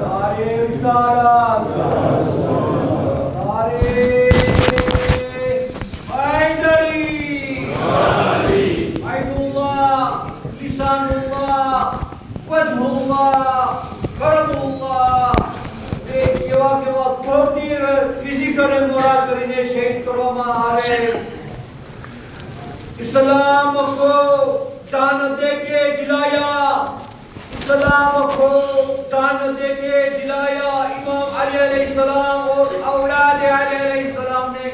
नारे रिसालत, नारे Hydari, Ainullah, लिसानुल्लाह, वजहुल्लाह, करमुल्लाह. Kewa kortir fizikare morakarine şehit korama are. इस्लाम को चांद दे के जिलाया, इस्लाम को चांद दे के जिलाया इमाम अली अलैहिस्सलाम और औलाद अली अलैहिस्सलाम ने.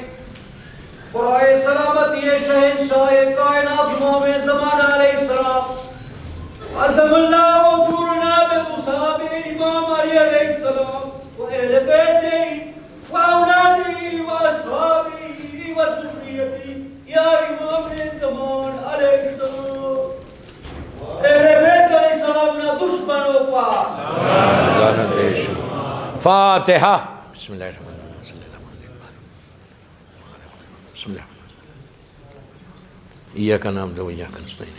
और आए सलामती शहंशाह कायनात इमाम ज़माना अलैहिस्सलाम अज़मुल्लाह उजूरना बिमुसाब इमाम अली अलैहिस्सलाम व अहले बैती व औलादी व असहाबी व ज़ुर्रियती या इमाम ज़मान अलैहिस्सलाम. अहले बैत अलैहिस्सलाम ना दुश्मनों पर लानत पेश. फातिहा. बिस्मिल्लाह. इय्याका नअबुदु व इय्याका नस्तईन.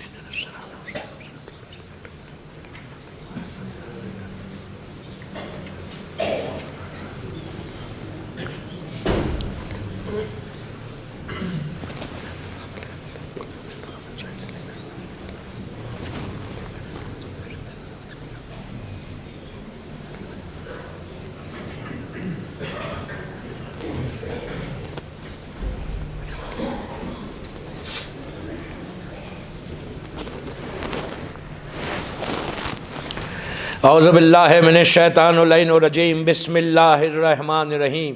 औज़ु बिल्लाहि मिनश शैतानिर रजीम. बिस्मिल्लाहिर्रहमानिर्रहीम.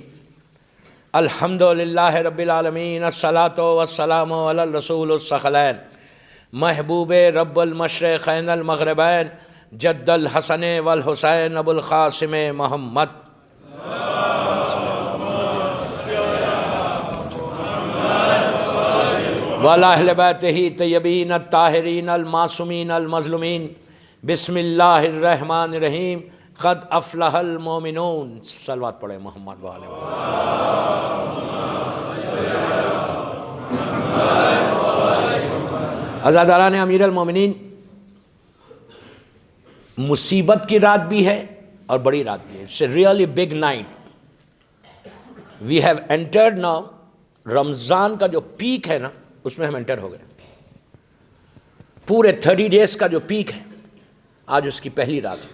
अल्हम्दुलिल्लाहि रब्बिल आलमीन. अस्सलातु वस्सलामु अला रसूलिस सखलैन महबूबे रब्बुल मशरिक़ैन अल मग़रिबैन जद्दल हसन वल हुसैन अबुल क़ासिम मोहम्मद. वअला अहले बैतिही तय्यबीन अत्ताहिरीन अल मासूमीन अल मज़लूमीन. बिस्मिल्लाहिर्रहमानिर्रहीम. क़द अफ़लहल मोमिनून. सलवात पढ़े मोहम्मद वाले. अज़ादारान अमीरुल मोमिनीन, मुसीबत की रात भी है और बड़ी रात भी है. It's a really big night. We have entered now. Ramzan का जो पीक है ना, उसमें हम एंटर हो गए. पूरे 30 डेज का जो पीक है, आज उसकी पहली रात है.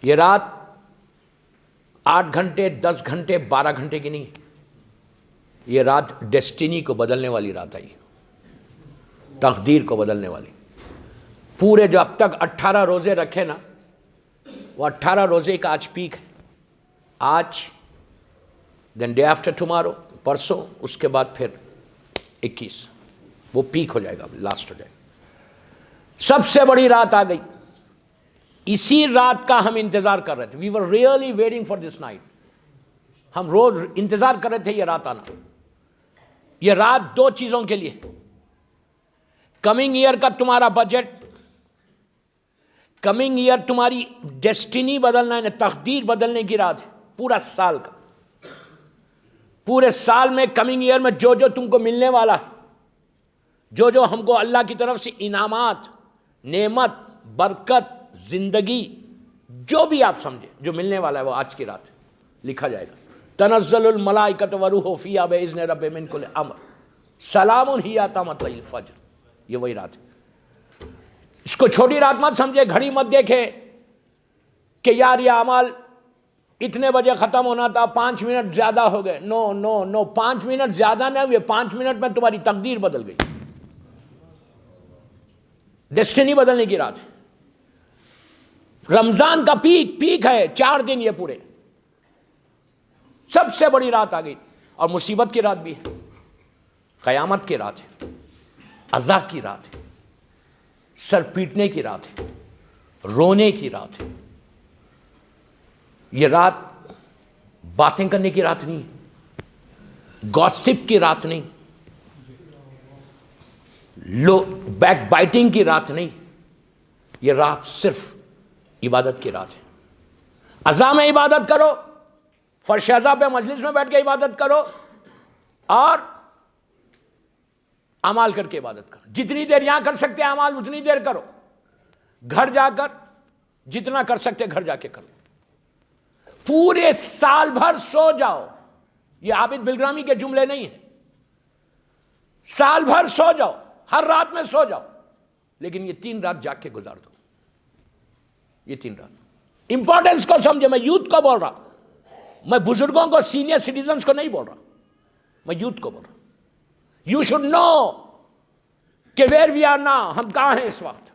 ये रात 8 घंटे 10 घंटे 12 घंटे की नहीं है. ये रात डेस्टिनी को बदलने वाली रात आई, तकदीर को बदलने वाली. पूरे जो अब तक 18 रोज़े रखे ना, वो 18 रोज़े का आज पीक है. आज, देन डे आफ्टर टुमारो, परसों, उसके बाद फिर 21, वो पीक हो जाएगा, लास्ट हो जाएगा. सबसे बड़ी रात आ गई. इसी रात का हम इंतज़ार कर रहे थे. We were really waiting for this night. हम रोज इंतज़ार कर रहे थे ये रात आना. ये रात 2 चीज़ों के लिए. कमिंग ईयर का तुम्हारा बजट, कमिंग ईयर तुम्हारी डेस्टिनी बदलना है, तकदीर बदलने की रात है. पूरा साल का, पूरे साल में कमिंग ईयर में जो जो तुमको मिलने वाला है, जो जो हमको अल्लाह की तरफ से इनामात, नेमत, बरकत, जिंदगी, जो भी आप समझे जो मिलने वाला है, वो आज की रात है. लिखा जाएगा तनज़्ज़लुल मलाइकतु व रूहु फ़ीहा बिइज़्नि रब्बिहिम मिन कुल्लि अम्र सलामुन हिया हत्ता मतलइल फ़ज्र. ये वही रात है. इसको छोटी रात मत समझे. घड़ी मत देखे कि यार ये अमाल इतने बजे ख़त्म होना था, 5 मिनट ज़्यादा हो गए. नो नो नो, 5 मिनट ज़्यादा नहीं हुए. 5 मिनट में तुम्हारी तकदीर बदल गई. डेस्टिनी बदलने की रात है. रमज़ान का पीक है. 4 दिन ये पूरे. सबसे बड़ी रात आ गई. और मुसीबत की रात भी है. क़यामत की रात है. अज़ा की रात है. सर पीटने की रात है. रोने की रात है. ये रात बातें करने की रात नहीं है. गॉसिप की रात नहीं. बैक बाइटिंग की रात नहीं. ये रात सिर्फ इबादत की रात है. अज़ा में इबादत करो, फर्श अज़ा पे मजलिस में बैठ के इबादत करो, और अमाल करके इबादत करो. जितनी देर यहां कर सकते हैं अमाल, उतनी देर करो. घर जाकर जितना कर सकते घर जाके करो। पूरे साल भर सो जाओ, ये आबिद बिलग्रामी के जुमले नहीं है। साल भर सो जाओ, हर रात में सो जाओ, लेकिन ये 3 रात जाग के गुजार दो। ये 3 रात इंपॉर्टेंस को समझे। मैं यूथ को बोल रहा, मैं बुजुर्गों को, सीनियर सिटीजन्स को नहीं बोल रहा, मैं यूथ को बोल रहा। यू शुड नो कि वेयर वी आर नाउ, हम कहां हैं इस वक्त।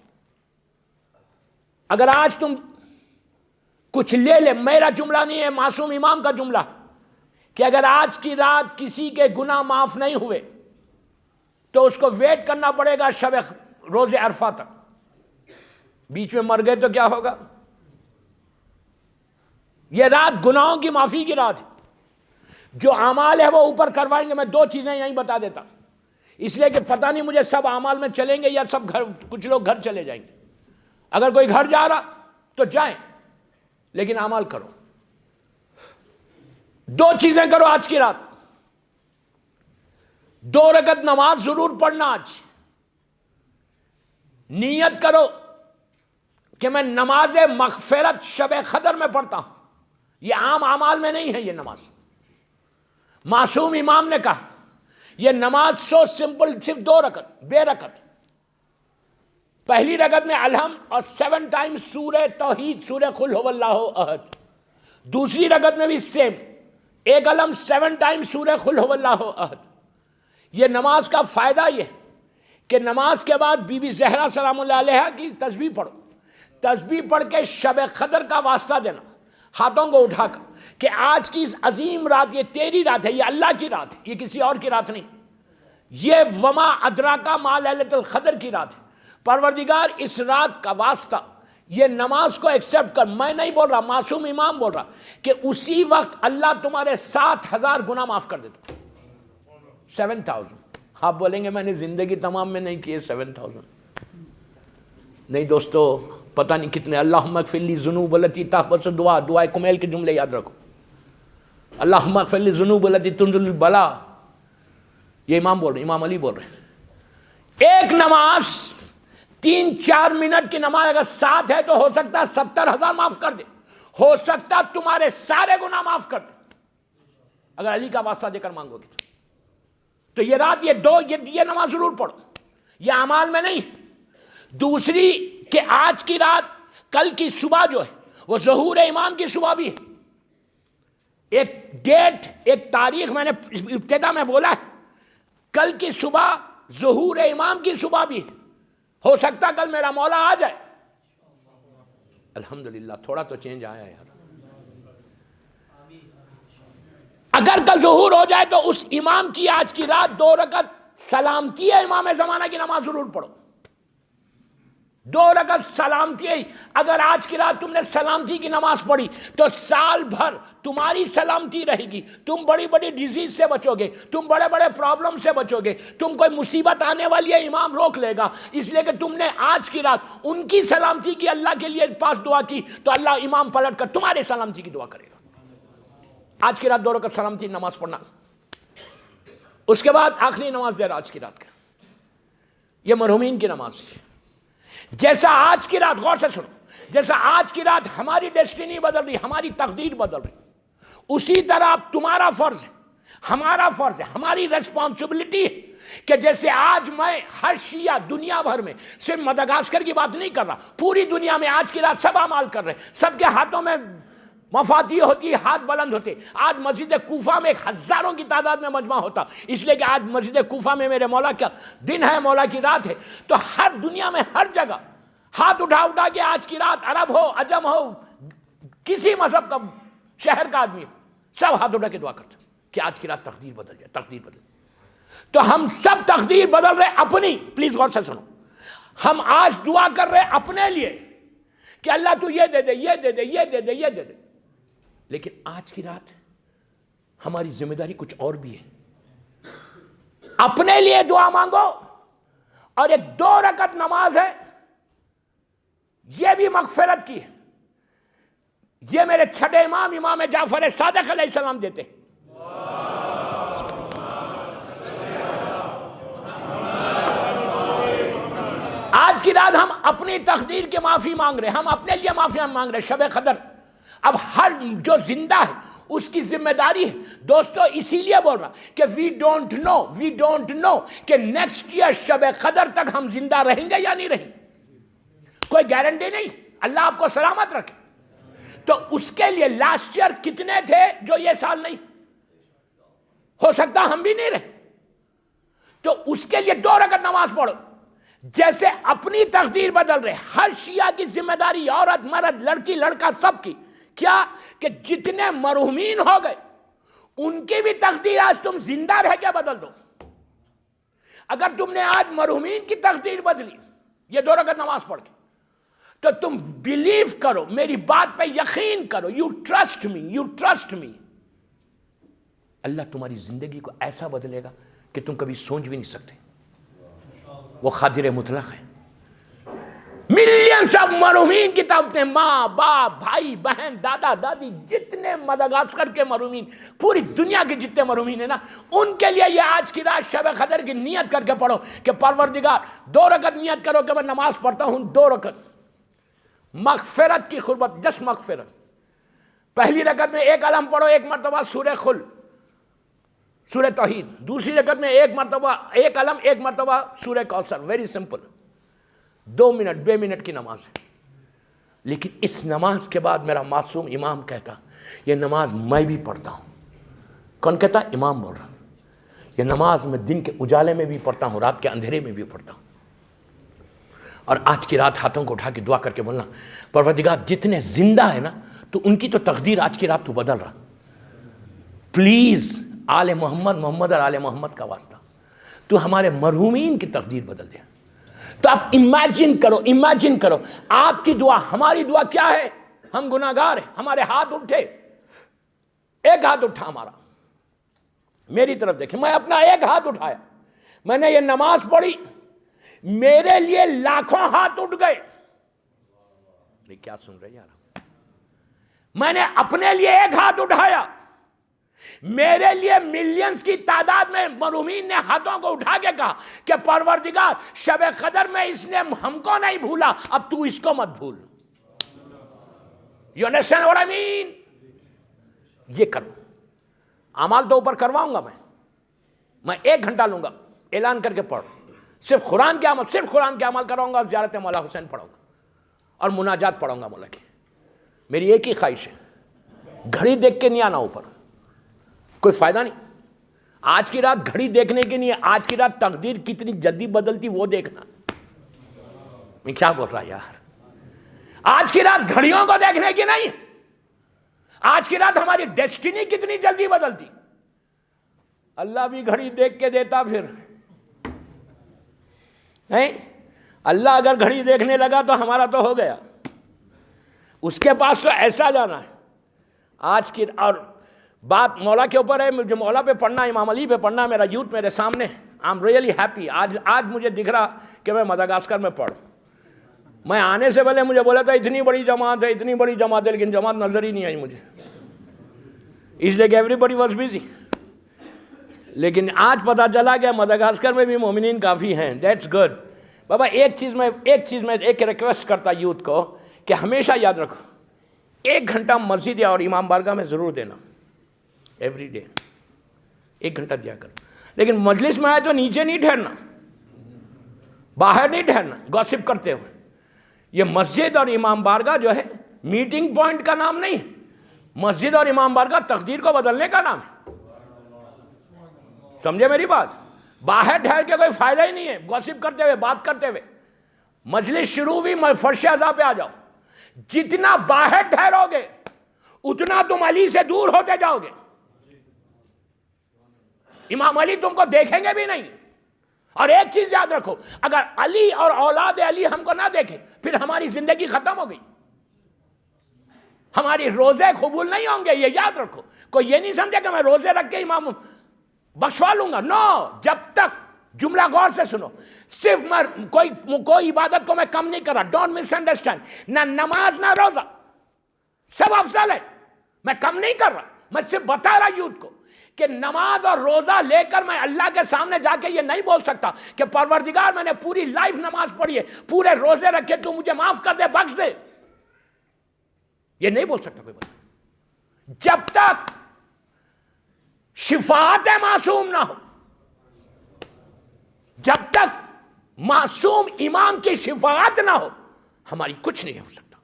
अगर आज तुम कुछ ले, मेरा जुमला नहीं है, मासूम इमाम का जुमला, कि अगर आज की रात किसी के गुनाह माफ नहीं हुए तो उसको वेट करना पड़ेगा शब रोजे अरफा तक। बीच में मर गए तो क्या होगा? यह रात गुनाहों की माफी की रात है। जो अमाल है वो ऊपर करवाएंगे। मैं 2 चीजें यहीं बता देता, इसलिए कि पता नहीं मुझे सब अमाल में चलेंगे या सब घर, कुछ लोग घर चले जाएंगे। अगर कोई घर जा रहा तो जाए, लेकिन अमाल करो। 2 चीजें करो आज की रात। 2 रकत नमाज जरूर पढ़ना। आज नियत करो कि मैं नमाज मगफिरत शब कदर में पढ़ता हूं। यह आम अमाल में नहीं है। यह नमाज, मासूम इमाम ने कहा, यह नमाज सो सिंपल, सिर्फ 2 रकत, बेरकत। पहली रकत में अलहम्द और 7 टाइम्स सूरह तौहीद, सूरह कुल हुवल्लाहु अहद। दूसरी रकत में भी सेम, एक अलम 7 टाइम्स सूरह कुल हुवल्लाहु अहद। यह नमाज का फायदा यह कि नमाज के बाद बीबी ज़हरा सलामुल्लाह अलैहा की तस्बीह पढ़ो। तस्बीह पढ़ के शब कदर का वास्ता देना, हाथों को उठाकर, कि आज की इस अजीम रात, ये तेरी रात है, ये अल्लाह की रात है, ये किसी और की रात नहीं। ये वमा अदराका मा लैलतुल क़द्र की रात है। परवरदिगार, इस रात का वास्ता, ये नमाज को एक्सेप्ट कर। मैं नहीं बोल रहा, मासूम इमाम बोल रहा, कि उसी वक्त अल्लाह तुम्हारे 7000 गुनाह माफ कर देता। 7000। आप बोलेंगे मैंने जिंदगी तमाम में नहीं किए 7000। नहीं दोस्तों, पता नहीं कितने। अल्लाहुम्मा ग़फ़िरली ज़ुनूब लती तहबस दुआ, दुआ कुमैल के जुमले याद रखो। अल्लाहुम्मा ग़फ़िरली ज़ुनूब लती तुंज़िल बला, ये इमाम बोल रहे, इमाम अली बोल रहे। एक नमाज 3-4 मिनट की नमाज अगर 7 है तो हो सकता है 70,000 माफ कर दे। हो सकता है तुम्हारे सारे गुनाह माफ कर दे, अगर अली का वास्ता देकर मांगोगे तो ये रात, ये नमाज जरूर पढ़ो। ये अमाल में नहीं। दूसरी कि आज की रात, कल की सुबह जो है वो ज़हूर इमाम की सुबह भी है। एक डेट, एक तारीख मैंने इब्तिदा में बोला है, कल की सुबह ज़हूर इमाम की सुबह भी है। हो सकता कल मेरा मौला आ जाए। अल्हम्दुलिल्लाह, थोड़ा तो चेंज आया यार। अगर कल ज़हूर हो जाए तो उस इमाम की आज की रात 2 रकत सलामती है, इमाम ज़माना की नमाज जरूर पढ़ो। 2 रकत सलामती है। अगर आज की रात तुमने सलामती की नमाज पढ़ी तो साल भर तुम्हारी सलामती रहेगी। तुम बड़ी बड़ी डिजीज से बचोगे, तुम बड़े बड़े प्रॉब्लम से बचोगे। तुम कोई मुसीबत आने वाली है, इमाम रोक लेगा, इसलिए कि तुमने आज की रात उनकी सलामती की, अल्लाह के लिए पास दुआ की, तो अल्लाह इमाम पलट कर तुम्हारे सलामती की दुआ करेगा। आज की रात 2 रकत सलामती नमाज पढ़ना। उसके बाद आखिरी नमाज देर आज की रात का, यह मरहुमीन की नमाज है। जैसा आज की रात, गौर से सुनो, जैसा आज की रात हमारी डेस्टिनी बदल रही, हमारी तकदीर बदल रही, उसी तरह तुम्हारा फर्ज है, हमारा फर्ज है, हमारी रेस्पॉन्सिबिलिटी है कि जैसे आज मैं हर शिया दुनिया भर में, सिर्फ मदागास्कर की बात नहीं कर रहा, पूरी दुनिया में आज की रात सब अमाल कर रहे हैं, सबके हाथों में मफाती होती, हाथ बुलंद होते। आज मस्जिद कूफा में 1000 की तादाद में मजमा होता, इसलिए कि आज मस्जिद कूफा में मेरे मौला का दिन है, मौला की रात है। तो हर दुनिया में हर जगह हाथ उठा उठा के आज की रात, अरब हो, अजम हो, किसी मजहब का, शहर का आदमी हो, सब हाथ उठा के दुआ करते कि आज की रात तकदीर बदल जाए, तकदीर बदल। तो हम सब तकदीर बदल रहे अपनी। प्लीज गौर से सुनो, हम आज दुआ कर रहे अपने लिए कि अल्लाह तू ये दे दे, ये दे दे, ये दे दे, ये दे दे। लेकिन आज की रात हमारी जिम्मेदारी कुछ और भी है। अपने लिए दुआ मांगो, और एक 2 रकत नमाज है, यह भी मगफिरत की है। यह मेरे छठे इमाम, इमाम जाफर सादिक अलैहिस्सलाम देते हैं। आज की रात हम अपनी तकदीर की माफी मांग रहे, हम अपने लिए माफी मांग रहे। शब कदर अब हर जो जिंदा है उसकी जिम्मेदारी है दोस्तों। इसीलिए बोल रहा कि वी डोंट नो कि नेक्स्ट ईयर शब कदर तक हम जिंदा रहेंगे या नहीं रहेंगे, कोई गारंटी नहीं। अल्लाह आपको सलामत रखे। तो उसके लिए लास्ट ईयर कितने थे जो ये साल नहीं, हो सकता हम भी नहीं रहे, तो उसके लिए 2 रकात नमाज पढ़ो। जैसे अपनी तकदीर बदल रहे, हर शिया की जिम्मेदारी, औरत मर्द लड़की लड़का सबकी, क्या कि जितने मरहूमीन हो गए उनकी भी तकदीर आज तुम जिंदा रह के बदल दो। अगर तुमने आज मरहूमीन की तकदीर बदली ये 2 रकात नमाज पढ़ के, तो तुम बिलीव करो, मेरी बात पे यकीन करो, यू ट्रस्ट मी, अल्लाह तुम्हारी जिंदगी को ऐसा बदलेगा कि तुम कभी सोच भी नहीं सकते। वो खादिर मुतलक है। मिलियंस ऑफ मरहूमीन की तबते, माँ बाप भाई बहन दादा दादी, जितने मदागास्कर के मरहूमीन, पूरी दुनिया के जितने मरहूमीन है ना, उनके लिए ये आज की रात शब कदर की नियत करके पढ़ो कि परवरदिगार 2 रकात नियत करो कि मैं नमाज पढ़ता हूं 2 रकात मगफिरत की खुरबत, जस्ट मगफिरत। पहली रकत में 1 अलम पढ़ो, 1 मरतबा सूरह खुल सूरह तौहीद। दूसरी रकत में 1 मरतबा 1 अलम 1 मरतबा सूरह Kausar. Very simple, 2 minute 2 minute की नमाज है। लेकिन इस नमाज के बाद मेरा मासूम इमाम कहता, ये नमाज मैं भी पढ़ता हूँ। कौन कहता? इमाम बोल रहा। ये नमाज मैं दिन के उजाले में भी पढ़ता हूँ, रात के अंधेरे में भी पढ़ता हूँ। और आज की रात हाथों को उठा के दुआ करके बोलना, परवरदिगार जितने जिंदा है ना, तो उनकी तो तकदीर आज की रात तू बदल रहा। प्लीज आले मोहम्मद और आले मोहम्मद का वास्ता, तू हमारे मरहूमीन की तकदीर बदल दे। तो आप इमेजिन करो आपकी दुआ, हमारी दुआ क्या है? हम गुनाहगार हैं, हमारे हाथ उठे, एक हाथ उठा हमारा, मेरी तरफ देखें, मैं अपना एक हाथ उठाया, मैंने ये नमाज पढ़ी, मेरे लिए लाखों हाथ उठ गए। क्या सुन रहे यार? मैंने अपने लिए एक हाथ उठाया, मेरे लिए मिलियंस की तादाद में मरहूमीन ने हाथों को उठा के कहा कि परवरदिगार शब कदर में इसने हमको नहीं भूला, अब तू इसको मत भूल। You understand what I mean? ये करो। अमाल तो ऊपर करवाऊंगा मैं 1 घंटा लूंगा, ऐलान करके पढ़ो, सिर्फ कुरान के अमल कराऊंगा, और ज़ियारत मौला हुसैन पढ़ूंगा और मुनाजात पढ़ूंगा मौला की। मेरी एक ही ख्वाहिश है, घड़ी देख के नहीं आना ऊपर, कोई फायदा नहीं। आज की रात घड़ी देखने की नहीं है, आज की रात तकदीर कितनी जल्दी बदलती वो देखना। मैं क्या बोल रहा यार? आज की रात घड़ियों को देखने की नहीं, आज की रात हमारी डेस्टिनी कितनी जल्दी बदलती। अल्लाह भी घड़ी देख के देता फिर नहीं। अल्लाह अगर घड़ी देखने लगा तो हमारा तो हो गया, उसके पास तो ऐसा जाना है। आज की और बात मौला के ऊपर है, मुझे मौला पे पढ़ना, इमाम अली पे पढ़ना, मेरा यूथ मेरे सामने। I am really happy. आज मुझे दिख रहा कि मैं मदागास्कर में पढ़ूं। मैं आने से पहले मुझे बोला था इतनी बड़ी जमात है, लेकिन जमात नजर ही नहीं आई मुझे, इसलिए कि एवरीबडी वॉज बिजी। लेकिन आज पता चला कि मदागास्कर में भी मोमिनीन काफ़ी हैं। That's good. बाबा एक चीज़ में एक रिक्वेस्ट करता यूथ को कि हमेशा याद रखो, 1 घंटा मस्जिद और इमाम बारगाह में ज़रूर देना, एवरी डे 1 घंटा दिया करो। लेकिन मजलिस में आए तो नीचे नहीं ठहरना, बाहर नहीं ठहरना गॉसिप करते हुए। ये मस्जिद और इमाम बारगाह जो है मीटिंग पॉइंट का नाम नहीं, मस्जिद और इमाम बारगाह तकदीर को बदलने का नाम है। समझे मेरी बात? बाहर ठहर के कोई फायदा ही नहीं है गॉसिप करते हुए, बात करते हुए। मजलिस शुरू हुई, फर्श अज़ा पे आ जाओ। जितना बाहर ठहरोगे उतना तुम अली से दूर होते जाओगे। इमाम अली तुमको देखेंगे भी नहीं। और एक चीज याद रखो, अगर अली और औलाद अली हमको ना देखे फिर हमारी जिंदगी खत्म हो गई, हमारी रोजे कबूल नहीं होंगे। ये याद रखो। कोई ये नहीं समझे कि मैं रोजे रख के इमाम बख्शवा लूंगा। नो, जब तक, जुमला गौर से सुनो, सिर्फ मैं कोई इबादत को मैं कम नहीं कर रहा, डोंट मिसअंडरस्टैंड। ना नमाज ना रोजा सब अफजल है, मैं कम नहीं कर रहा। मैं सिर्फ बता रहा यूथ को कि नमाज और रोजा लेकर मैं अल्लाह के सामने जाके ये नहीं बोल सकता कि परवरदिगार मैंने पूरी लाइफ नमाज पढ़ी है, पूरे रोजे रखे, तू मुझे माफ कर दे, बख्श दे। ये नहीं बोल सकता कोई बंदा जब तक शिफात मासूम ना हो, जब तक मासूम इमाम की शिफात ना हो, हमारी कुछ नहीं हो सकता।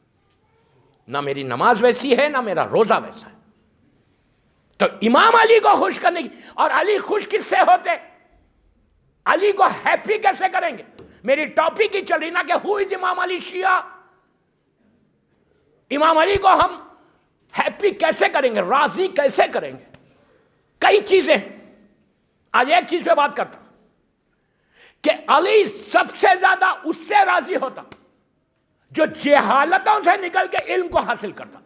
ना मेरी नमाज वैसी है, ना मेरा रोजा वैसा है। तो इमाम अली को खुश करने की, और अली खुश किससे होते, अली को हैप्पी कैसे करेंगे? मेरी टॉपिक ही चल रही ना कि हु इज इमाम अली शिया। इमाम अली को हम हैप्पी कैसे करेंगे, राजी कैसे करेंगे? कई चीजें। आज एक चीज पे बात करता हूं कि अली सबसे ज्यादा उससे राजी होता जो जेहालतों से निकल के इल्म को हासिल करता।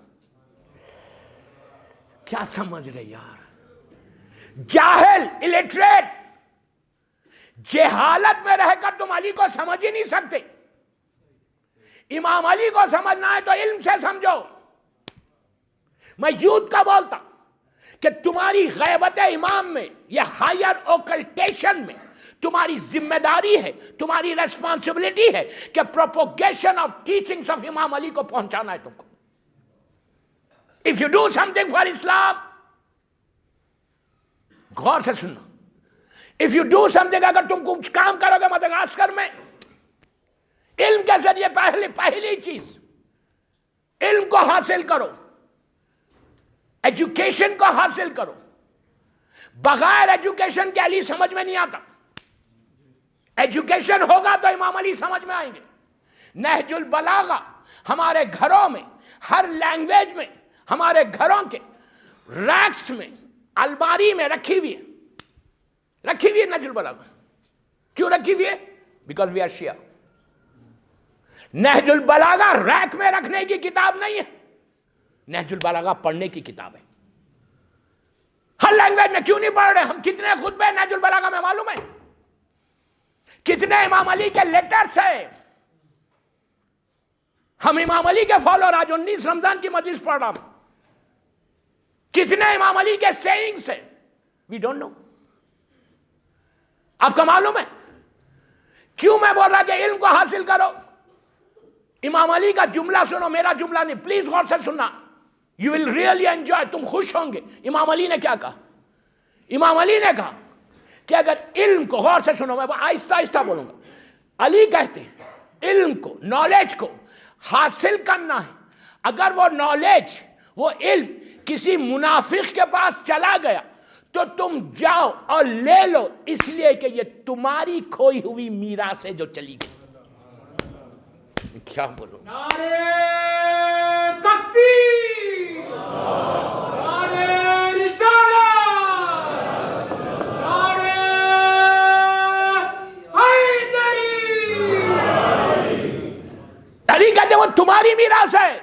क्या समझ रहे यार? जाहिल, इलिटरेट, जेहालत में रहकर तुम अली को समझ ही नहीं सकते। इमाम अली को समझना है तो इल्म से समझो। मैं यूथ का बोलता कि तुम्हारी गैबत इमाम में, यह हायर ओकल्टेशन में तुम्हारी जिम्मेदारी है, तुम्हारी रेस्पॉन्सिबिलिटी है कि प्रोपोगेशन ऑफ टीचिंग्स ऑफ इमाम अली को पहुंचाना है तुमको। If you do something for Islam, गौर से सुनना, इफ यू डू समथिंग, अगर तुम कुछ काम करोगे मदगास्कर में इल्म के जरिए, पहली चीज इल्म को हासिल करो, एजुकेशन को हासिल करो। बगैर एजुकेशन के अली समझ में नहीं आता। एजुकेशन होगा तो इमाम अली समझ में आएंगे। नहजुल बलागा हमारे घरों में, हर लैंग्वेज में, हमारे घरों के रैक्स में, अलमारी में रखी हुई है नहजुल बलागा। क्यों रखी हुई है? Because we are Shia. नहजुल बलागा रैक में रखने की किताब नहीं है, नहजुल बलागा पढ़ने की किताब है। हर लैंग्वेज में क्यों नहीं पढ़ रहे हम? कितने खुतबे नहजुल बलागा में मालूम है? कितने इमाम अली के लेटर्स है? हम इमाम अली के फॉलोअर, आज 19 रमजान की मजलिस पढ़ रहा हूं। कितने इमाम अली के सेइंग्स है? We don't know. आपका मालूम है क्यों मैं बोल रहा कि इल्म को हासिल करो? इमाम अली का जुमला सुनो, मेरा जुमला नहीं, प्लीज गौर से सुनना। यू विल रियली एंजॉय, तुम खुश होंगे। इमाम अली ने क्या कहा? इमाम अली ने कहा कि अगर इल्म को, गौर से सुनो, मैं आहिस्ता आहिस्ता बोलूंगा। अली कहते हैं इल्म को, नॉलेज को हासिल करना है। अगर वो नॉलेज, वो इल्म किसी मुनाफिक के पास चला गया तो तुम जाओ और ले लो, इसलिए कि ये तुम्हारी खोई हुई मीरास से जो चली गई। क्या बोलो? नारे तकबीर, नारे रिसालत, नारे हैदरी। अली कहते वो तुम्हारी मीरास है।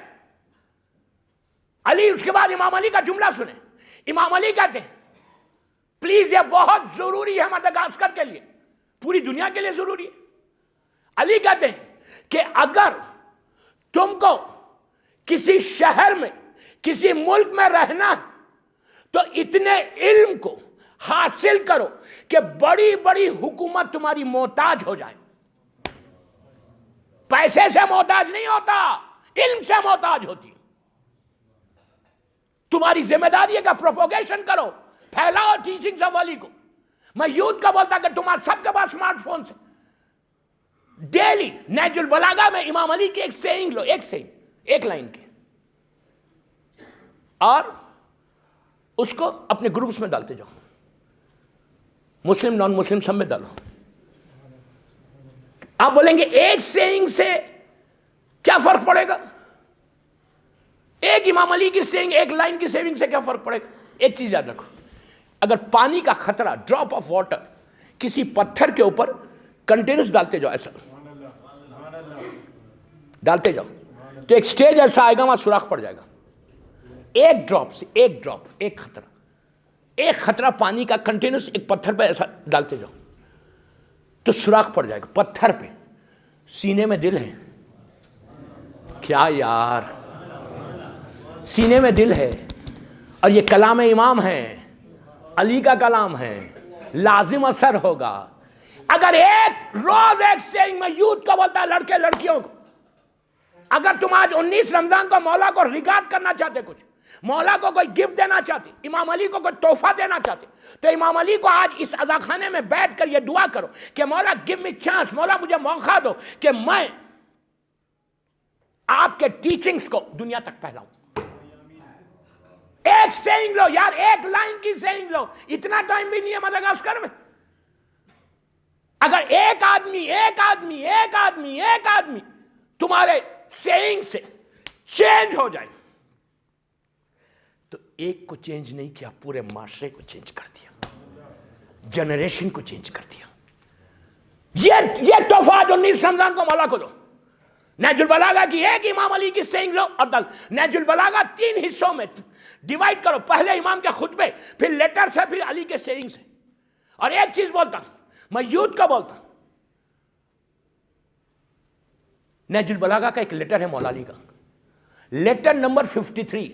अली, उसके बाद इमाम अली का जुमला सुने। इमाम अली कहते हैं प्लीज, ये बहुत जरूरी है मदगास्कर के लिए, पूरी दुनिया के लिए जरूरी है। अली कहते हैं कि अगर तुमको किसी शहर में, किसी मुल्क में रहना है तो इतने इल्म को हासिल करो कि बड़ी बड़ी हुकूमत तुम्हारी मोहताज हो जाए। पैसे से मोहताज नहीं होता, इल्म से मोहताज होती है। तुम्हारी जिम्मेदारी है कि प्रोपोगेशन करो, फैलाओ टीचिंग्स ऑफ अली को। मैं यूथ का बोलता कि तुम्हारे सबके पास स्मार्टफोन से डेली नहजुल बलागा में इमाम अली की एक सेइंग लो, एक सेइंग, एक लाइन की, और उसको अपने ग्रुप्स में डालते जाओ। मुस्लिम, नॉन मुस्लिम सब में डालो। आप बोलेंगे एक सेइंग से क्या फर्क पड़ेगा? एक इमाम अली की सेइंग, एक लाइन की सेविंग से क्या फर्क पड़ेगा? एक चीज याद रखो, अगर पानी का खतरा, ड्रॉप ऑफ वाटर किसी पत्थर के ऊपर कंटिन्यूस डालते जाओ, ऐसा डालते जाओ, तो एक स्टेज ऐसा आएगा वहां सुराख पड़ जाएगा। एक ड्रॉप से, एक ड्रॉप, एक खतरा पानी का कंटिन्यूस एक पत्थर पे ऐसा डालते जाओ तो सुराख पड़ जाएगा। पत्थर पे, सीने में दिल है। क्या यार, सीने में दिल है और ये कलाम इमाम है अली का कलाम है, लाजिम असर होगा। अगर एक रोज एक सेइंग में यूथ को बोलता है, लड़के लड़कियों को, अगर तुम आज 19 रमजान को मौला को रिगार्ड करना चाहते, कुछ मौला को कोई गिफ्ट देना चाहते, इमाम अली को कोई तोहफा देना चाहते, तो इमाम अली को आज इस अज़ाखाने में बैठ कर ये दुआ करो कि मौला गिव मी चांस, मौला मुझे मौका दो कि मैं आपके टीचिंग्स को दुनिया तक फैलाऊं। एक सेइंग लो यार, एक लाइन की सेइंग लो, इतना टाइम भी नहीं है मदागास्कर में। अगर एक आदमी तुम्हारे सेइंग से चेंज हो जाए, तो एक को चेंज नहीं किया, पूरे माशरे को चेंज कर दिया, जनरेशन को चेंज कर दिया। ये तोहफा जो 19 रमजान को मौला को दो। नहजुल बलागा की एक इमाम अली की सेइंग लो और दल। नहजुल बलागा 3 हिस्सों में डिवाइड करो, पहले इमाम के खुतबे, फिर लेटर से, फिर अली के सेइंग से। और एक चीज बोलता हूं, मैं यूथ का बोलता हूं, नहजुल बलागा का एक लेटर है मौला अली का, लेटर नंबर 53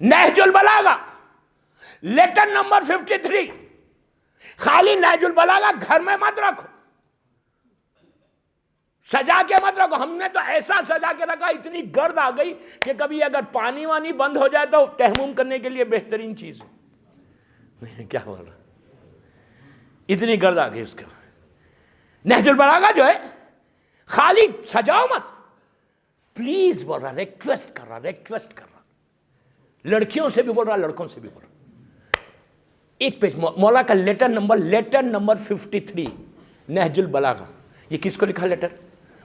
नहजुल बलागा, लेटर नंबर 53। खाली नहजुल बलागा घर में मत रखो, सजा के मत रखो। हमने तो ऐसा सजा के रखा, इतनी गर्द आ गई कि कभी अगर पानी वानी बंद हो जाए तो तहम्मुम करने के लिए बेहतरीन चीज है। क्या बोल रहा, इतनी गर्द आ गई उसके। नहजुल बलागा जो है, खाली सजाओ मत, प्लीज बोल रहा, रिक्वेस्ट कर रहा, लड़कियों से भी बोल रहा, लड़कों से भी बोल रहा। एक पेज मौला का लेटर नंबर 53 नहजुल बलागा। ये किसको लिखा लेटर?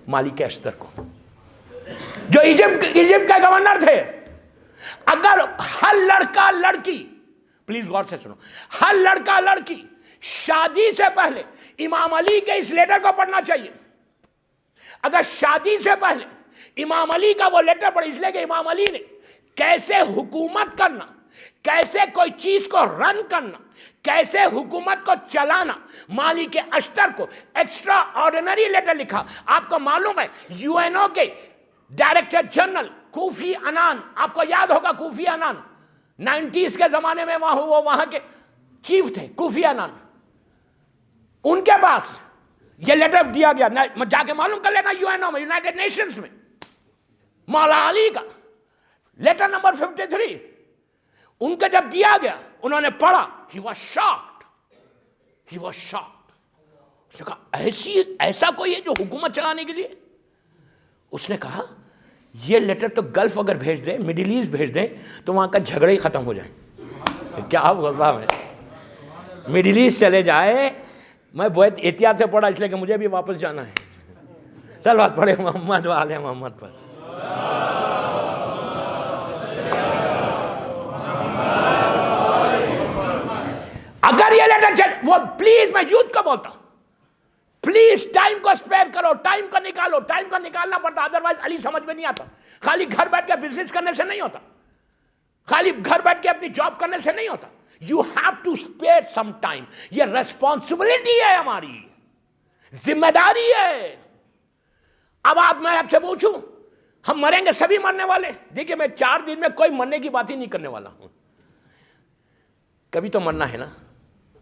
मालिक अश्तर को, जो इजिप्ट के गवर्नर थे। अगर हर लड़का लड़की, प्लीज गौर से सुनो, हर लड़का लड़की शादी से पहले इमाम अली के इस लेटर को पढ़ना चाहिए। अगर शादी से पहले इमाम अली का वो लेटर पढ़े, इसलिए कि इमाम अली ने कैसे हुकूमत करना, कैसे कोई चीज को रन करना, कैसे हुकूमत को चलाना, मालिक अश्तर को एक्स्ट्रा ऑर्डिनरी लेटर लिखा। आपको मालूम है यूएनओ के डायरेक्टर जनरल कोफी अनान, आपको याद होगा कोफी अनान, 90s के जमाने में वहां के चीफ थे कोफी अनान, उनके पास यह लेटर दिया गया। जाके मालूम कर लेना यूएनओ में, यूनाइटेड नेशंस में, मौला अली का लेटर नंबर 53 उनका जब दिया गया, उन्होंने पढ़ा, ही वॉज शॉक्ड। उसने कहा ऐसा कोई है जो हुकूमत चलाने के लिए? उसने कहा ये लेटर तो गल्फ अगर भेज दे, मिडिल ईस्ट भेज दे, तो वहां का झगड़े ही खत्म हो जाए। क्या बोल रहा मैं, मिडिल ईस्ट चले जाए। मैं बहुत एहतियात से पढ़ा, इसलिए कि मुझे भी वापस जाना है। चल बात पढ़े मोहम्मद वाले मोहम्मद पर। अगर ये लेटर चल, वो प्लीज, मैं यूथ को बोलता हूं, प्लीज टाइम को स्पेयर करो, टाइम को निकालो। टाइम को निकालना पड़ता, अदरवाइज अली समझ में नहीं आता। खाली घर बैठ के बिजनेस करने से नहीं होता, खाली घर बैठ के अपनी जॉब करने से नहीं होता। You have to spare some time. ये रेस्पॉन्सिबिलिटी है, हमारी जिम्मेदारी है। अब मैं आपसे पूछूं, हम मरेंगे, सभी मरने वाले। देखिए मैं 4 दिन में कोई मरने की बात ही नहीं करने वाला हूं। कभी तो मरना है ना,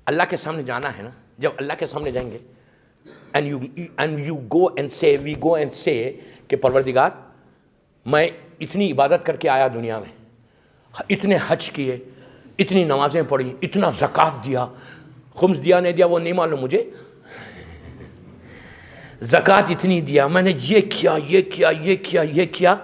अल्लाह के सामने जाना है ना। जब अल्लाह के सामने जाएंगे and you go and say, we go and say कि परवरदिगार, मैं इतनी इबादत करके आया दुनिया में, इतने हज किए, इतनी नमाजें पढ़ी, इतना ज़कात दिया, खुम्स दिया नहीं दिया वो नहीं मालूम मुझे, ज़कात इतनी दिया, मैंने ये किया,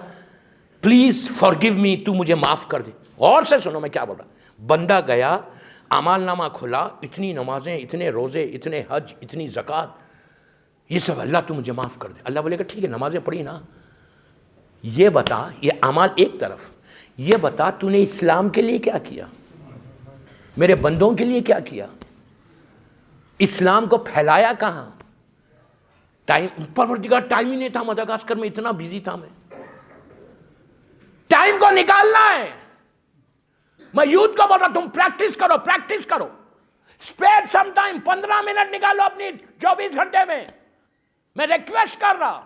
प्लीज़ फॉरगिव मी, तू मुझे माफ़ कर दे। और से सुनो मैं क्या बोल रहा। बंदा गया, अमाल नामा खुला, इतनी नमाजें, इतने रोज़े, इतने हज, इतनी ज़कात, ये सब, अल्लाह तू मुझे माफ़ कर दे। अल्लाह बोलेगा ठीक है, नमाजें पढ़ी ना, ये बता, ये अमाल एक तरफ, ये बता तूने इस्लाम के लिए क्या किया, मेरे बंदों के लिए क्या किया, इस्लाम को फैलाया कहाँ? टाइम, परवरदिगार टाइम ही नहीं था, मदागास्कर में इतना बिजी था मैं। टाइम को निकालना है। मैं यूथ को बोल रहा, तुम प्रैक्टिस करो, स्पेयर सम टाइम, 15 मिनट निकालो अपनी 24 घंटे में। मैं रिक्वेस्ट कर रहा,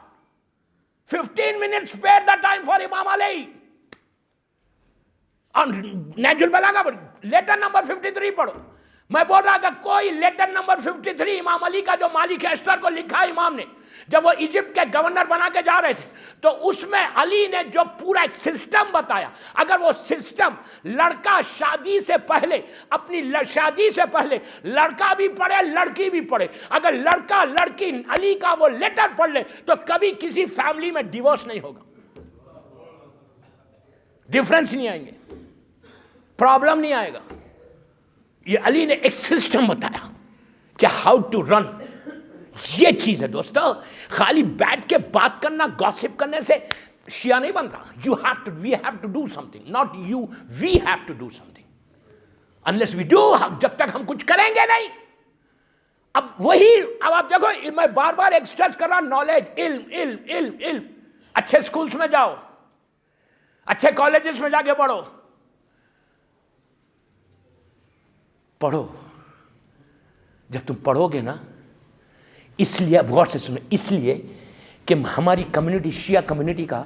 15 minute spare the time for Imam Ali. और नहजुल बलागा लेटर नंबर 53 पढ़ो। मैं बोल रहा था कोई लेटर नंबर 53 इमाम अली का जो मालिक अश्तर को लिखा इमाम ने, जब वो इजिप्ट के गवर्नर बना के जा रहे थे, तो उसमें अली ने जो पूरा एक सिस्टम बताया, अगर वो सिस्टम लड़का शादी से पहले, अपनी शादी से पहले लड़का भी पढ़े लड़की भी पढ़े, अगर लड़का लड़की अली का वो लेटर पढ़ ले तो कभी किसी फैमिली में डिवोर्स नहीं होगा, डिफरेंस नहीं आएंगे, प्रॉब्लम नहीं आएगा। ये अली ने एक सिस्टम बताया कि हाउ टू रन। ये चीज है दोस्तों, खाली बैठ के बात करना, गॉसिप करने से शिया नहीं बनता। You have to, we have to do something, not you, we have to do something. Unless we do, जब तक हम कुछ करेंगे नहीं। अब वही, अब आप देखो, मैं बार बार एक स्ट्रेस कर रहा, नॉलेज, इल्म इल्म इल्म इल्म। अच्छे स्कूल्स में जाओ, अच्छे कॉलेजेस में जाके पढ़ो, पढ़ो। जब तुम पढ़ोगे ना, इसलिए गौर से सुनो, इसलिए कि हमारी कम्युनिटी, शिया कम्युनिटी का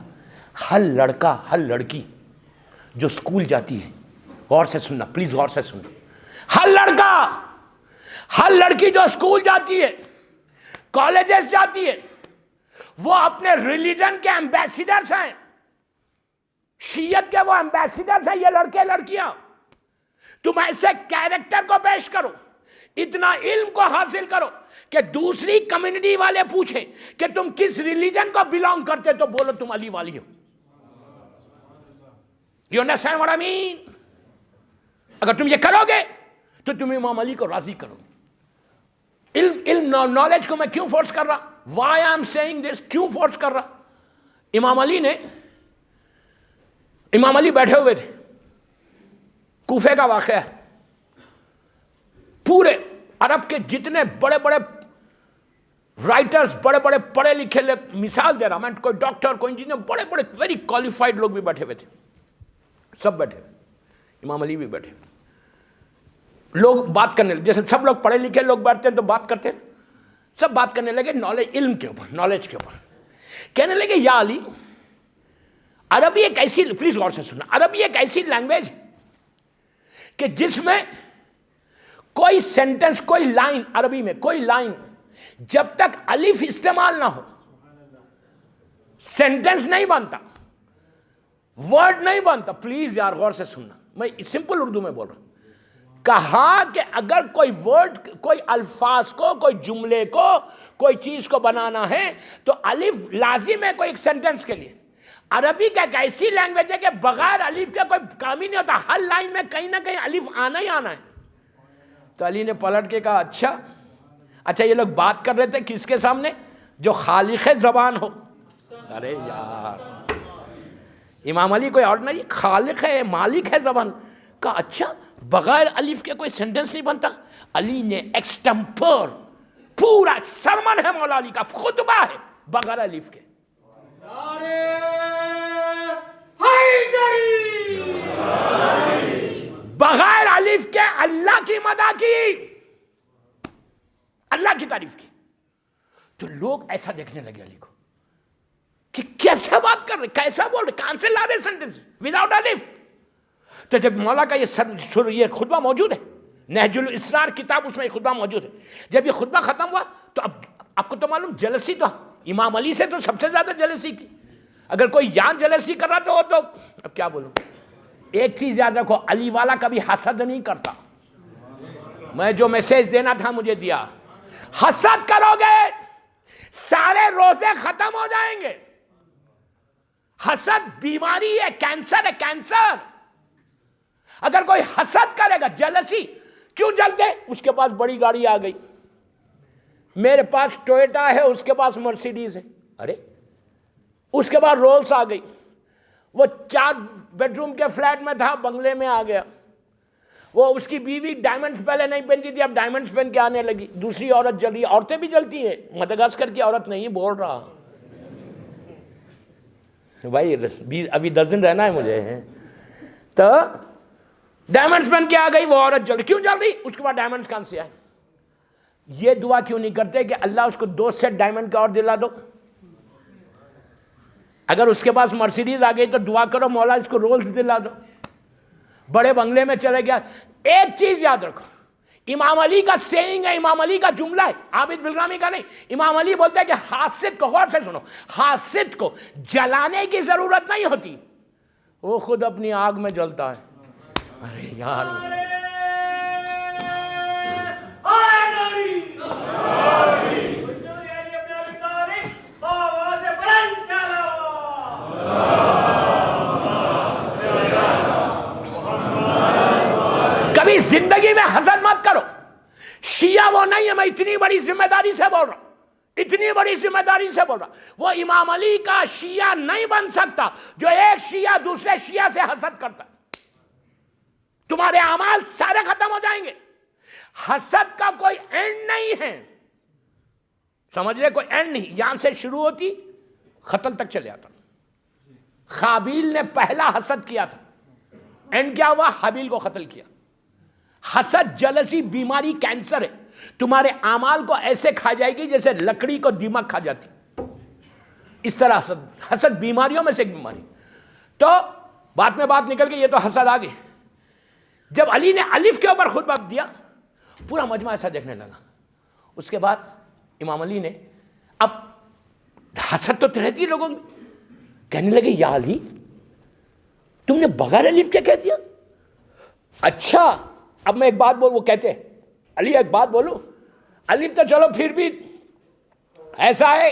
हर लड़का हर लड़की जो स्कूल जाती है, गौर से सुनना प्लीज, गौर से सुनना, हर लड़का हर लड़की जो स्कूल जाती है, कॉलेजेस जाती है, वो अपने रिलीजन के एम्बेसिडर्स हैं, शियत के वो एम्बेसिडर्स हैं, ये लड़के लड़कियां। तुम ऐसे कैरेक्टर को पेश करो, इतना इल्म को हासिल करो कि दूसरी कम्युनिटी वाले पूछे कि तुम किस रिलीजन को बिलोंग करते, तो बोलो तुम अली वाली हो। You understand what I mean? अगर तुम ये करोगे तो तुम इमाम अली को राजी करोगे। इल्म नॉलेज को मैं क्यों फोर्स कर रहा, why I am saying this, क्यों फोर्स कर रहा? इमाम अली बैठे हुए थे, कूफे का वाक़या है, पूरे अरब के जितने बड़े बड़े राइटर्स, बड़े बड़े पढ़े लिखे लोग, मिसाल दे रहा मैं, कोई डॉक्टर, कोई इंजीनियर, बड़े बड़े वेरी क्वालिफाइड लोग भी बैठे हुए थे, सब बैठे, इमाम अली भी बैठे। लोग बात करने लगे, जैसे सब लोग पढ़े लिखे लोग बैठते हैं तो बात करते हैं, सब बात करने लगे नॉलेज, इल्म के ऊपर, नॉलेज के ऊपर। कहने लगे, या अली, अरबी एक ऐसी, प्लीज गौर से सुनना, अरबी एक ऐसी लैंग्वेज कि जिसमें कोई सेंटेंस, कोई लाइन, अरबी में कोई लाइन जब तक अलिफ इस्तेमाल ना हो सेंटेंस नहीं बनता, वर्ड नहीं बनता। प्लीज यार गौर से सुनना, मैं सिंपल उर्दू में बोल रहा हूं। कहा कि अगर कोई वर्ड, कोई अल्फाज को, कोई जुमले को, कोई चीज को बनाना है तो अलिफ लाजिम है कोई एक सेंटेंस के लिए। अरबी का एक ऐसी लैंग्वेज है कि बगैर अलिफ के कोई काम ही नहीं होता, हर लाइन में कहीं ना कहीं अलिफ आना ही आना है। तो अली ने पलट के कहा, अच्छा ये लोग बात कर रहे थे किसके सामने? जो खालिक ज़बान हो। अरे यार, इमाम अली कोई और नहीं, खालिक है, मालिक है ज़बान का। अच्छा, बगैर अलिफ के कोई सेंटेंस नहीं बनता। अली ने एक्सटेम्पर, पूरा सरमन है मौला अली का, खुतबा है बगैर अलिफ के। बगैर अलिफ के अल्लाह की मदा की, अल्लाह की तारीफ की। तो लोग ऐसा देखने लगे अली को कि कैसे बात कर रहे, कैसा बोल रहे, कहां से ला रहे सेंटेंस विदाउट अलिफ। तो जब मौला का ये खुतबा मौजूद है, नहजुल इसरार किताब, उसमें ये खुतबा मौजूद है। जब ये खुतबा खत्म हुआ तो अब आपको तो मालूम, जलसी तो इमाम अली से तो सबसे ज्यादा जलसी की। अगर कोई याद जलसी कर रहा तो अब क्या बोलूं। एक चीज याद रखो, अली वाला कभी हसद नहीं करता। मैं जो मैसेज देना था मुझे दिया। हसद करोगे सारे रोजे खत्म हो जाएंगे। हसद बीमारी है, कैंसर है, कैंसर। अगर कोई हसद करेगा, जलसी, क्यों जलते? उसके पास बड़ी गाड़ी आ गई, मेरे पास टोयोटा है, उसके पास मर्सिडीज है, अरे उसके बाद रोल्स आ गई, वो 4 बेडरूम के फ्लैट में था, बंगले में आ गया। वो उसकी बीवी डायमंड्स पहले नहीं पहनती थी, अब डायमंड्स पहन के आने लगी। दूसरी औरत जल रही, औरतें भी जलती हैं, मदगास्कर की औरत नहीं बोल रहा भाई, अभी 10 दिन रहना है मुझे। तो डायमंड्स पहन के आ गई वो औरत, जल, क्यों जल रही? उसके बाद डायमंड्स कहां से आए? ये दुआ क्यों नहीं करते कि अल्लाह उसको 2 सेट डायमंड का और दिला दो? अगर उसके पास मर्सिडीज आ गई तो दुआ करो मौला इसको रोल्स दिला दो। बड़े बंगले में चले गया। एक चीज याद रखो, इमाम अली का सेइंग है, इमाम अली का जुमला है, आबिद बिलगामी का नहीं। इमाम अली बोलते हैं कि हासिद को, गौर से सुनो, हासिद को जलाने की जरूरत नहीं होती, वो खुद अपनी आग में जलता है। अरे यार, कभी जिंदगी में हसद मत करो। शिया वो नहीं है, मैं इतनी बड़ी जिम्मेदारी से बोल रहा हूं, इतनी बड़ी जिम्मेदारी से बोल रहा। वो इमाम अली का शिया नहीं बन सकता जो एक शिया दूसरे शिया से हसद करता। तुम्हारे अमाल सारे खत्म हो जाएंगे। हसद का कोई एंड नहीं है, समझ रहे, कोई एंड नहीं। यहां से शुरू होती कत्ल तक चले आता। काबिल ने पहला हसद किया था, एंड क्या हुआ, हाबिल को कत्ल किया। हसद जलसी बीमारी, कैंसर है, तुम्हारे अमाल को ऐसे खा जाएगी जैसे लकड़ी को दीमक खा जाती। इस तरह हसद, हसद बीमारियों में से एक बीमारी। तो बात में बात निकल गई, ये तो हसद आ गई। जब अली ने अलिफ के ऊपर खुतबा दिया, पूरा मजमा ऐसा देखने लगा। उसके बाद इमाम अली ने, अब हसद तो रहती है लोगों में, कहने लगे या अली तुमने बगैर अलिफ के कह दिया। अच्छा अब मैं एक बात बोल, वो कहते हैं अली एक बात बोलूं, अलिफ तो चलो फिर भी ऐसा है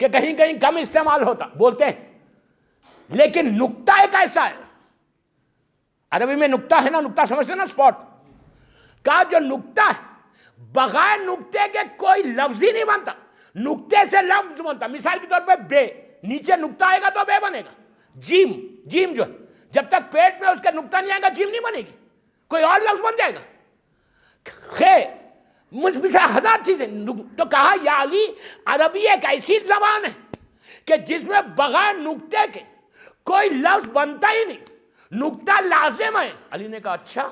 कि कहीं कहीं कम इस्तेमाल होता, बोलते हैं, लेकिन नुक्ता एक ऐसा है, अरबी में नुक्ता है ना, नुक्ता समझते ना, स्पॉट का जो नुक्ता है, बगैर नुक्ते के कोई लफ्ज ही नहीं बनता, नुक्ते से लफ्ज बनता। मिसाल के तौर पे बे, नीचे नुक्ता आएगा तो बे बनेगा। जीम, जीम जो है, जब तक पेट में उसका नुक्ता नहीं आएगा जीम नहीं बनेगी, कोई और लफ्ज बन जाएगा। खे, मुझ से हजार चीजें। तो कहा या अली, अरबी एक ऐसी जबान है कि जिसमें बगैर नुक्ते के कोई लफ्ज बनता ही नहीं, नुक्ता लाजिम है। अली ने कहा अच्छा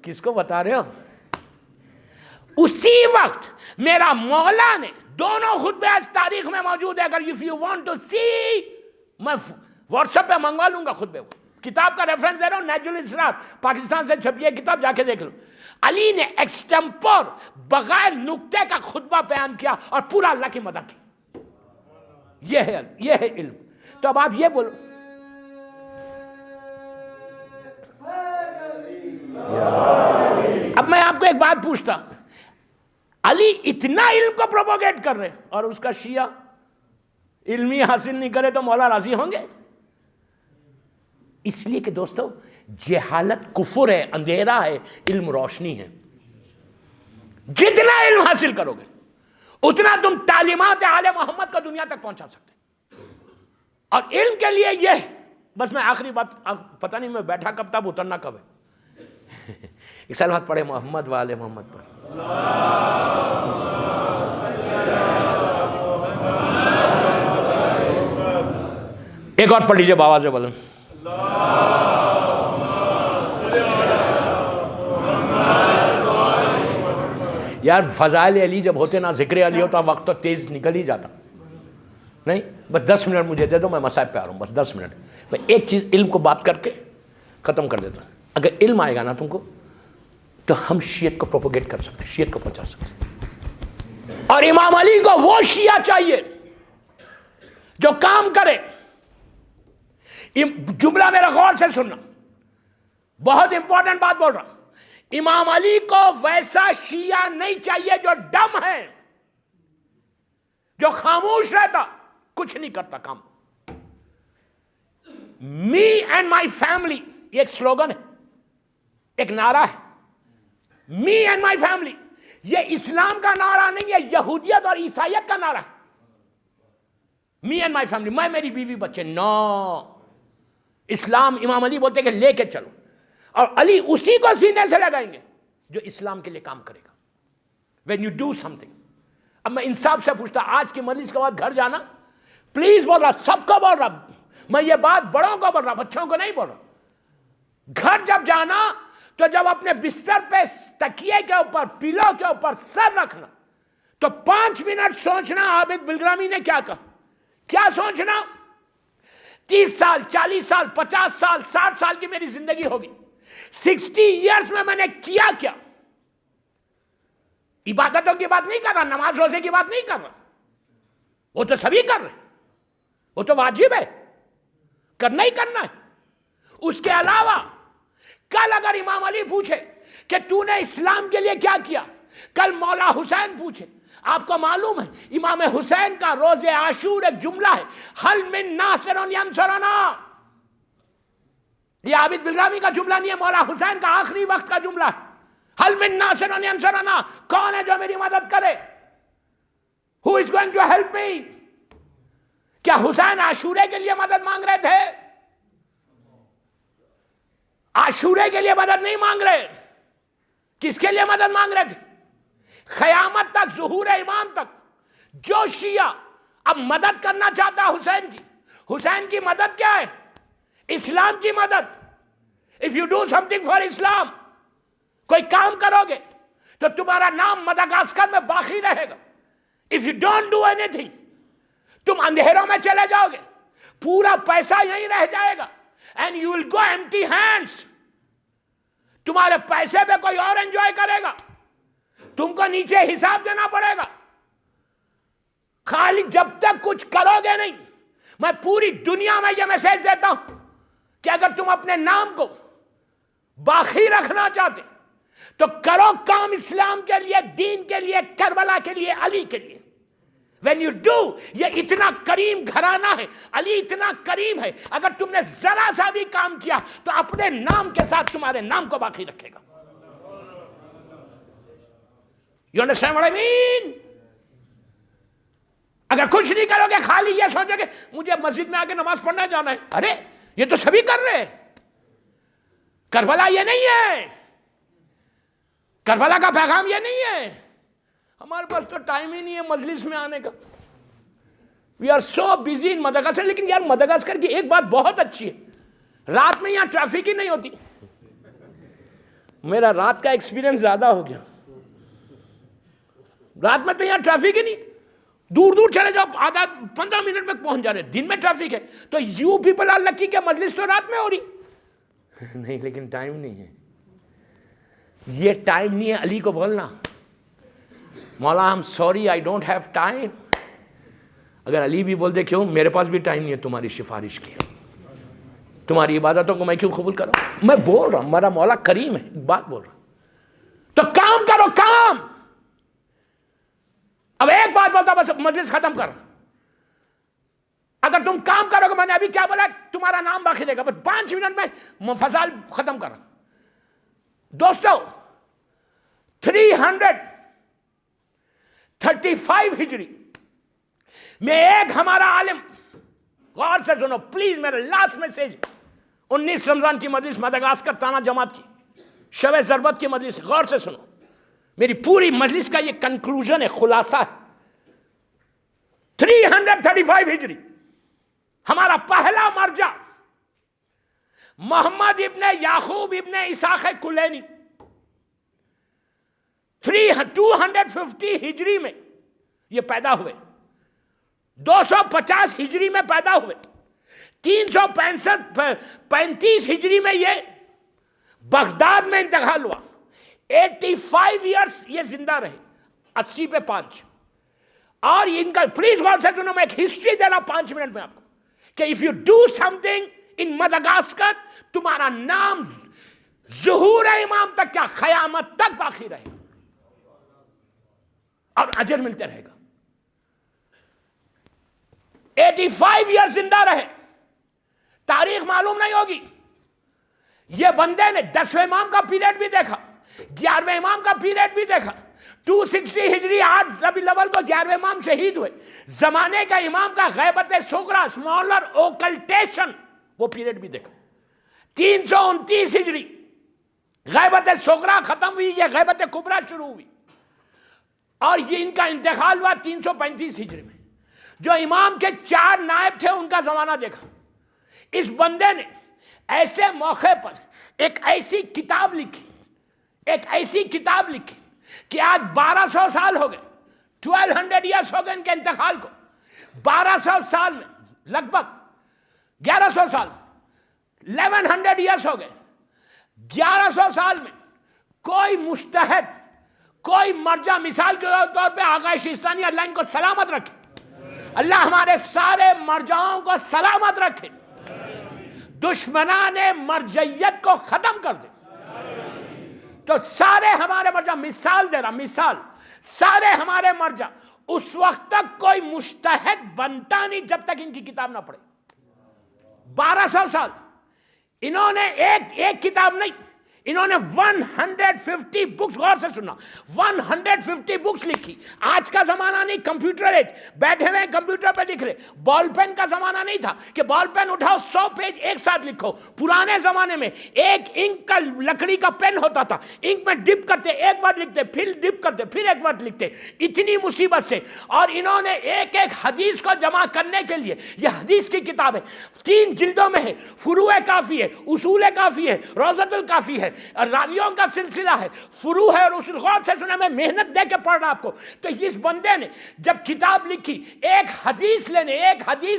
किसको बता रहे हो। उसी वक्त मेरा मौला ने, दोनों खुतबे आज तारीख में मौजूद है, अगर इफ यू वांट टू सी, मैं व्हाट्सएप पे मंगवा लूंगा खुतबे को, किताब का रेफरेंस दे रहा हूं, नहजुल इसरार, पाकिस्तान से छपी है किताब, जाके देख लो। अली ने एक्सटेम्पोर बगैर नुक्ते का खुतबा बयान किया और पूरा अल्लाह की मदद की। ये है इल्म। तो अब आप ये बोलो, अब मैं आपको एक बात पूछता, अली इतना इल्म को प्रोपोगेट कर रहे और उसका शिया इल्मी हासिल नहीं करे तो मौला राजी होंगे? इसलिए कि दोस्तों जहालत कुफर है, अंधेरा है, इल्म रोशनी है। जितना इल्म हासिल करोगे उतना तुम तालीमात आले मोहम्मद को दुनिया तक पहुंचा सकते। और इल्म के लिए यह, बस मैं आखिरी बात, पता नहीं मैं बैठा कब तब उतरना कब है। एक साल बाद पढ़े मोहम्मद वाले मोहम्मद पर। एक और पढ़ लीजिए बाबा से बोलन। यार फजाइल अली जब होते ना, जिक्र अली होता, वक्त तो तेज निकल ही जाता। नहीं बस 10 मिनट मुझे दे दो, मैं मसाइब पे आ रहा हूँ, बस 10 मिनट। मैं एक चीज़ इल्म को बात करके ख़त्म कर देता हूँ। अगर इल्म आएगा ना तुमको, तो हम शियत को प्रोपोगेट कर सकते, शियत को पहुँचा सकते। और इमाम अली को वो शिया चाहिए जो काम करे। जुमला मेरा गौर से सुनना, बहुत इंपॉर्टेंट बात बोल रहा हूं। इमाम अली को वैसा शिया नहीं चाहिए जो डम है, जो खामोश रहता, कुछ नहीं करता काम। मी एंड माई फैमिली, ये एक स्लोगन है, एक नारा है। मी एंड माई फैमिली, ये इस्लाम का नारा नहीं है, यहूदियत और ईसाइयत का नारा है। मी एंड माई फैमिली, मैं मेरी बीवी बच्चे, नो। इस्लाम, इमाम अली बोलते कि लेके चलो, और अली उसी को सीने से लगाएंगे जो इस्लाम के लिए काम करेगा। When you do something। अब मैं इंसाफ से पूछता, आज की मजलिस के बाद घर जाना, प्लीज बोल रहा, सबको बोल रहा, मैं ये बात बड़ों को बोल रहा, बच्चों को नहीं बोल रहा। घर जब जाना तो जब अपने बिस्तर पे तकिए के ऊपर, पिलो के ऊपर सर रखना, तो 5 मिनट सोचना आबिद बिलग्रामी ने क्या कहा। क्या सोचना? 30 साल, 40 साल, 50 साल, 60 साल की मेरी जिंदगी होगी। 60 ईयर्स में मैंने किया क्या? इबादतों की बात नहीं कर रहा, नमाज रोजे की बात नहीं कर रहा, वो तो सभी कर रहे, वो तो वाजिब है, करना ही करना है। उसके अलावा कल अगर इमाम अली पूछे कि तूने इस्लाम के लिए क्या किया, कल मौला हुसैन पूछे, आपको मालूम है इमाम हुसैन का रोजे आशूर एक जुमला है, हल मिन नासिरुन यंसुरना। ये आबिद बिलरामी का जुमला नहीं है, मौला हुसैन का आखिरी वक्त का जुमला है। हल मिन नासिरुन यंसुरना, कौन है जो मेरी मदद करे? Who is going to help me? क्या हुसैन आशूरे के लिए मदद मांग रहे थे? आशूरे के लिए मदद नहीं मांग रहे। किसके लिए मदद मांग रहे थे? क़यामत तक, ज़ुहूर इमाम तक जो शिया अब मदद करना चाहता हुसैन की, हुसैन की मदद क्या है? इस्लाम की मदद। If you do something for इस्लाम, कोई काम करोगे तो तुम्हारा नाम मदागास्कर में बाकी रहेगा। If you don't do anything, तुम अंधेरों में चले जाओगे, पूरा पैसा यहीं रह जाएगा, and you will go empty hands. तुम्हारे पैसे पे कोई और एंजॉय करेगा, तुमको नीचे हिसाब देना पड़ेगा। खाली जब तक कुछ करोगे नहीं, मैं पूरी दुनिया में यह मैसेज देता हूं कि अगर तुम अपने नाम को बाकी रखना चाहते तो करो काम इस्लाम के लिए, दीन के लिए, करबला के लिए, अली के लिए। When you do, ये इतना करीम घराना है, अली इतना करीम है, अगर तुमने जरा सा भी काम किया तो अपने नाम के साथ तुम्हारे नाम को बाकी रखेगा। You understand what I mean? अगर कुछ नहीं करोगे, खाली ये सोचोगे मुझे मस्जिद में आके नमाज पढ़ने जाना है, अरे ये तो सभी कर रहे हैं। करबला ये नहीं है, करबला का पैगाम ये नहीं है। हमारे पास तो टाइम ही नहीं है मजलिस में आने का। We are so busy in Madagascar. लेकिन यार मदागास्कर की एक बात बहुत अच्छी है, रात में यहां ट्रैफिक ही नहीं होती। मेरा रात का एक्सपीरियंस ज्यादा हो गया। रात में तो यहां ट्रैफिक ही नहीं, दूर दूर चले जाओ, आधा 15 मिनट में पहुंच जा रहे। दिन में ट्रैफिक है, तो यू पीपल आर लकी के मजलिस तो रात में हो रही नहीं। लेकिन टाइम नहीं है, ये टाइम नहीं है अली को बोलना मौला I am sorry I don't have time. अगर अली भी बोल दे क्यों, मेरे पास भी टाइम नहीं है तुम्हारी सिफारिश की, तुम्हारी इबादतों को मैं क्यों कबूल कर रहा हूं? मैं बोल रहा हूं मेरा मौला करीम है, एक बात बोल रहा हूं। तो काम करो, काम। अब एक बात बोलता बस, मजलिस खत्म कर। अगर तुम काम करोगे, मैंने अभी क्या बोला, तुम्हारा नाम बाकी रहेगा। बस 5 मिनट में मुफसल खत्म कर। दोस्तों 335 हिजरी में एक हमारा आलिम, गौर से सुनो प्लीज, मेरा लास्ट मैसेज, 19 रमजान की मजलिस मदागास्कर ताना जमात की, शब ज़रबत की मजलिस, गौर से सुनो, मेरी पूरी मजलिस का ये कंक्लूजन है, खुलासा है। 335 हिजरी हमारा पहला मर्जा मोहम्मद इब्ने याकूब इब्ने इसाक कुलैनी 250 हिजरी में ये पैदा हुए, 250 हिजरी में पैदा हुए, 335 हिजरी में ये बगदाद में इंतकाल हुआ। 85 ईयर्स ये जिंदा रहे, 80 पे 5। और इनका प्लीज गौर से सुनो, मैं एक हिस्ट्री दे रहा 5 मिनट में आपको, कि if you do something in Madagascar, तुम्हारा नाम ज़ुहूर इमाम तक, क्या क़यामत तक बाकी रहेगा और अजर मिलते रहेगा। 85 ईयर जिंदा रहे, तारीख मालूम नहीं होगी। ये बंदे ने 10वें इमाम का पीरियड भी देखा, 11वें इमाम का पीरियड भी देखा। 260 हिजरी 8 रबीउल अव्वल को 11वें इमाम शहीद हुए। जमाने का इमाम का गैबत सुगरा, स्मॉलर ओकल्टेशन, वो पीरियड भी देखा। 329 हिजरी गैबत सुगरा खत्म हुई, ये गैबत कुबरा शुरू हुई, और ये इनका इंतकाल हुआ 335 हिजरी में। जो इमाम के 4 नायब थे उनका जमाना देखा। इस बंदे ने ऐसे मौके पर एक ऐसी किताब लिखी, एक ऐसी किताब लिखी कि आज 1200 साल हो गए, 1200 ईयर्स हो गए इनके इंतकाल को। 1200 साल में लगभग 1100 साल, 1100 ईयर्स हो गए। 1100 साल में कोई मुज्तहिद, कोई मर्जा, मिसाल के तौर पे आगा सिस्तानी अल्लाह इनको सलामत रखे, अल्लाह हमारे सारे मर्जाओं को सलामत रखे, दुश्मनाने मर्जियत को खत्म कर दे। तो सारे हमारे मर्जा, मिसाल दे रहा, मिसाल, सारे हमारे मर्जा उस वक्त तक कोई मुज्तहिद बनता नहीं जब तक इनकी किताब ना पढ़े। 1200 साल इन्होंने एक किताब नहीं, इन्होंने 150 बुक्स, गौर से सुनना, 150 बुक्स लिखी। आज का जमाना नहीं, कंप्यूटर एज, बैठे हुए कंप्यूटर पे लिख रहे। बॉल पेन का जमाना नहीं था कि बॉल पेन उठाओ 100 पेज एक साथ लिखो। पुराने जमाने में एक इंक का, लकड़ी का पेन होता था, इंक में डिप करते, एक वर्ड लिखते, फिर डिप करते, फिर एक वर्ड लिखते। इतनी मुसीबत से, और इन्होंने एक एक हदीस को जमा करने के लिए, यह हदीस की किताब है, 3 जिल्दों में है। फुरूए काफी है, उसूले काफी है, रोज़तुल काफी है, रावियों का सिलसिला है, फुरू है और उसूल। गौर से सुना, मैं मेहनत दे के पढ़ रहा आपको। तो इस बंदे ने जब किताब लिखी, एक हदीस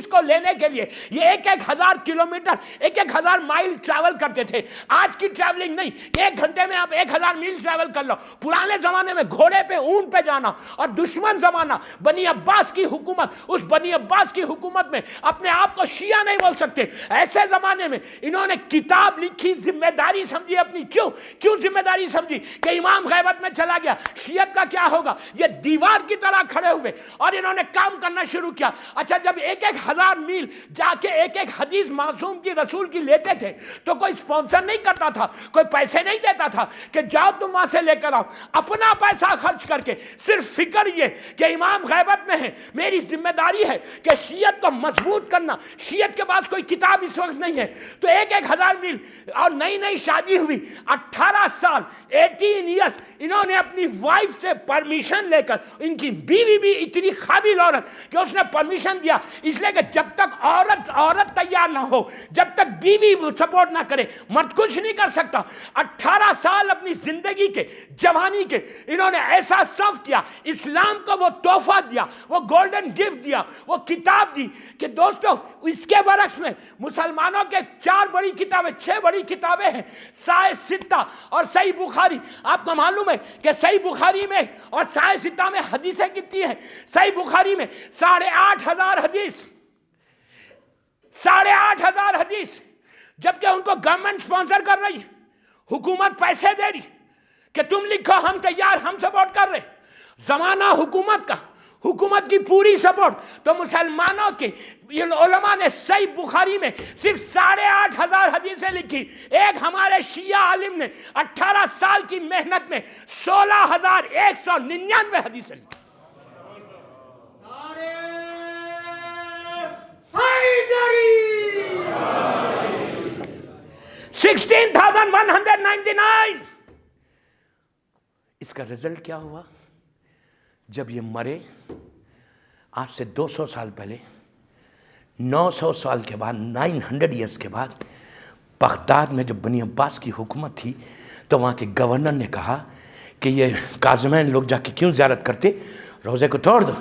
को लेने के लिए ये 1,000 किलोमीटर, 1,000 माइल ट्रैवल करते थे। आज की ट्रैवलिंग नहीं, 1 घंटे में आप 1,000 मील ट्रैवल कर लो। पुराने जमाने में घोड़े पे, ऊंट पे जाना, और दुश्मन जमाना, बनी अब्बास की हुकूमत, उस बनी अब्बास की हुकूमत में अपने आप को शिया नहीं बोल सकते। ऐसे जमाने में इन्होंने किताब लिखी, जिम्मेदारी समझी अपनी। क्यों जिम्मेदारी समझी? कि इमाम गैबत में चला गया, शियत का क्या होगा? ये दीवार की तरह खड़े हुए और इन्होंने काम करना शुरू किया। अच्छा, जब 1,000 मील जाके एक हदीस मासूम की, रसूल की लेते थे, तो कोई स्पॉन्सर नहीं करता था, कोई पैसे नहीं देता था कि जाओ तुम वहां से लेकर आओ। अपना पैसा खर्च करके, सिर्फ फिक्र ये कि इमाम गैबत में है, मेरी जिम्मेदारी है कि शियत को मजबूत करना। शियत के पास कोई किताब इस वक्त नहीं है, तो 1,000 मील, और नई नई शादी हुई, 18 साल, 18 ईयर्स, इन्होंने अपनी वाइफ से परमिशन लेकर, इनकी बीवी भी इतनी काबिल औरत कि उसने परमिशन दिया, इसलिए कि जब तक औरत तैयार ना हो, जब तक बीवी सपोर्ट ना करे, मर्द कुछ नहीं कर सकता। 18 साल अपनी जिंदगी के, जवानी के, इन्होंने ऐसा सर्व किया, इस्लाम को वो तोहफा दिया, वो गोल्डन गिफ्ट दिया, वो किताब दी कि दोस्तों, इसके बरक्स में मुसलमानों के 4 बड़ी किताबें, 6 बड़ी किताबें हैं, साए सित्ता और सही बुखारी। आपको मालूम है कि सही बुखारी में और साए सित्ता में हदीसें कितनी हैं? सही बुखारी में 8,500 हदीस, 8,500 हदीस, जबकि उनको गवर्नमेंट स्पॉन्सर कर रही, हुकूमत पैसे दे रही कि तुम लिखो, हम तैयार, हम सपोर्ट कर रहे। जमाना हुकूमत का, हुकूमत की पूरी सपोर्ट। तो मुसलमानों के उलमा ने सही बुखारी में सिर्फ 8,500 हदीसें लिखी। एक हमारे शिया आलिम ने 18 साल की मेहनत में 16,199 हदीसें लिखी। 16,199। इसका रिजल्ट क्या हुआ? जब ये मरे, आज से 200 साल पहले, 900 साल के बाद, 900 ईयर्स के बाद, बगदाद में जब बनी अब्बास की हुकूमत थी, तो वहाँ के गवर्नर ने कहा कि ये काज़मैन लोग जाके क्यों ज़ियारत करते, रोज़े को तोड़ दो,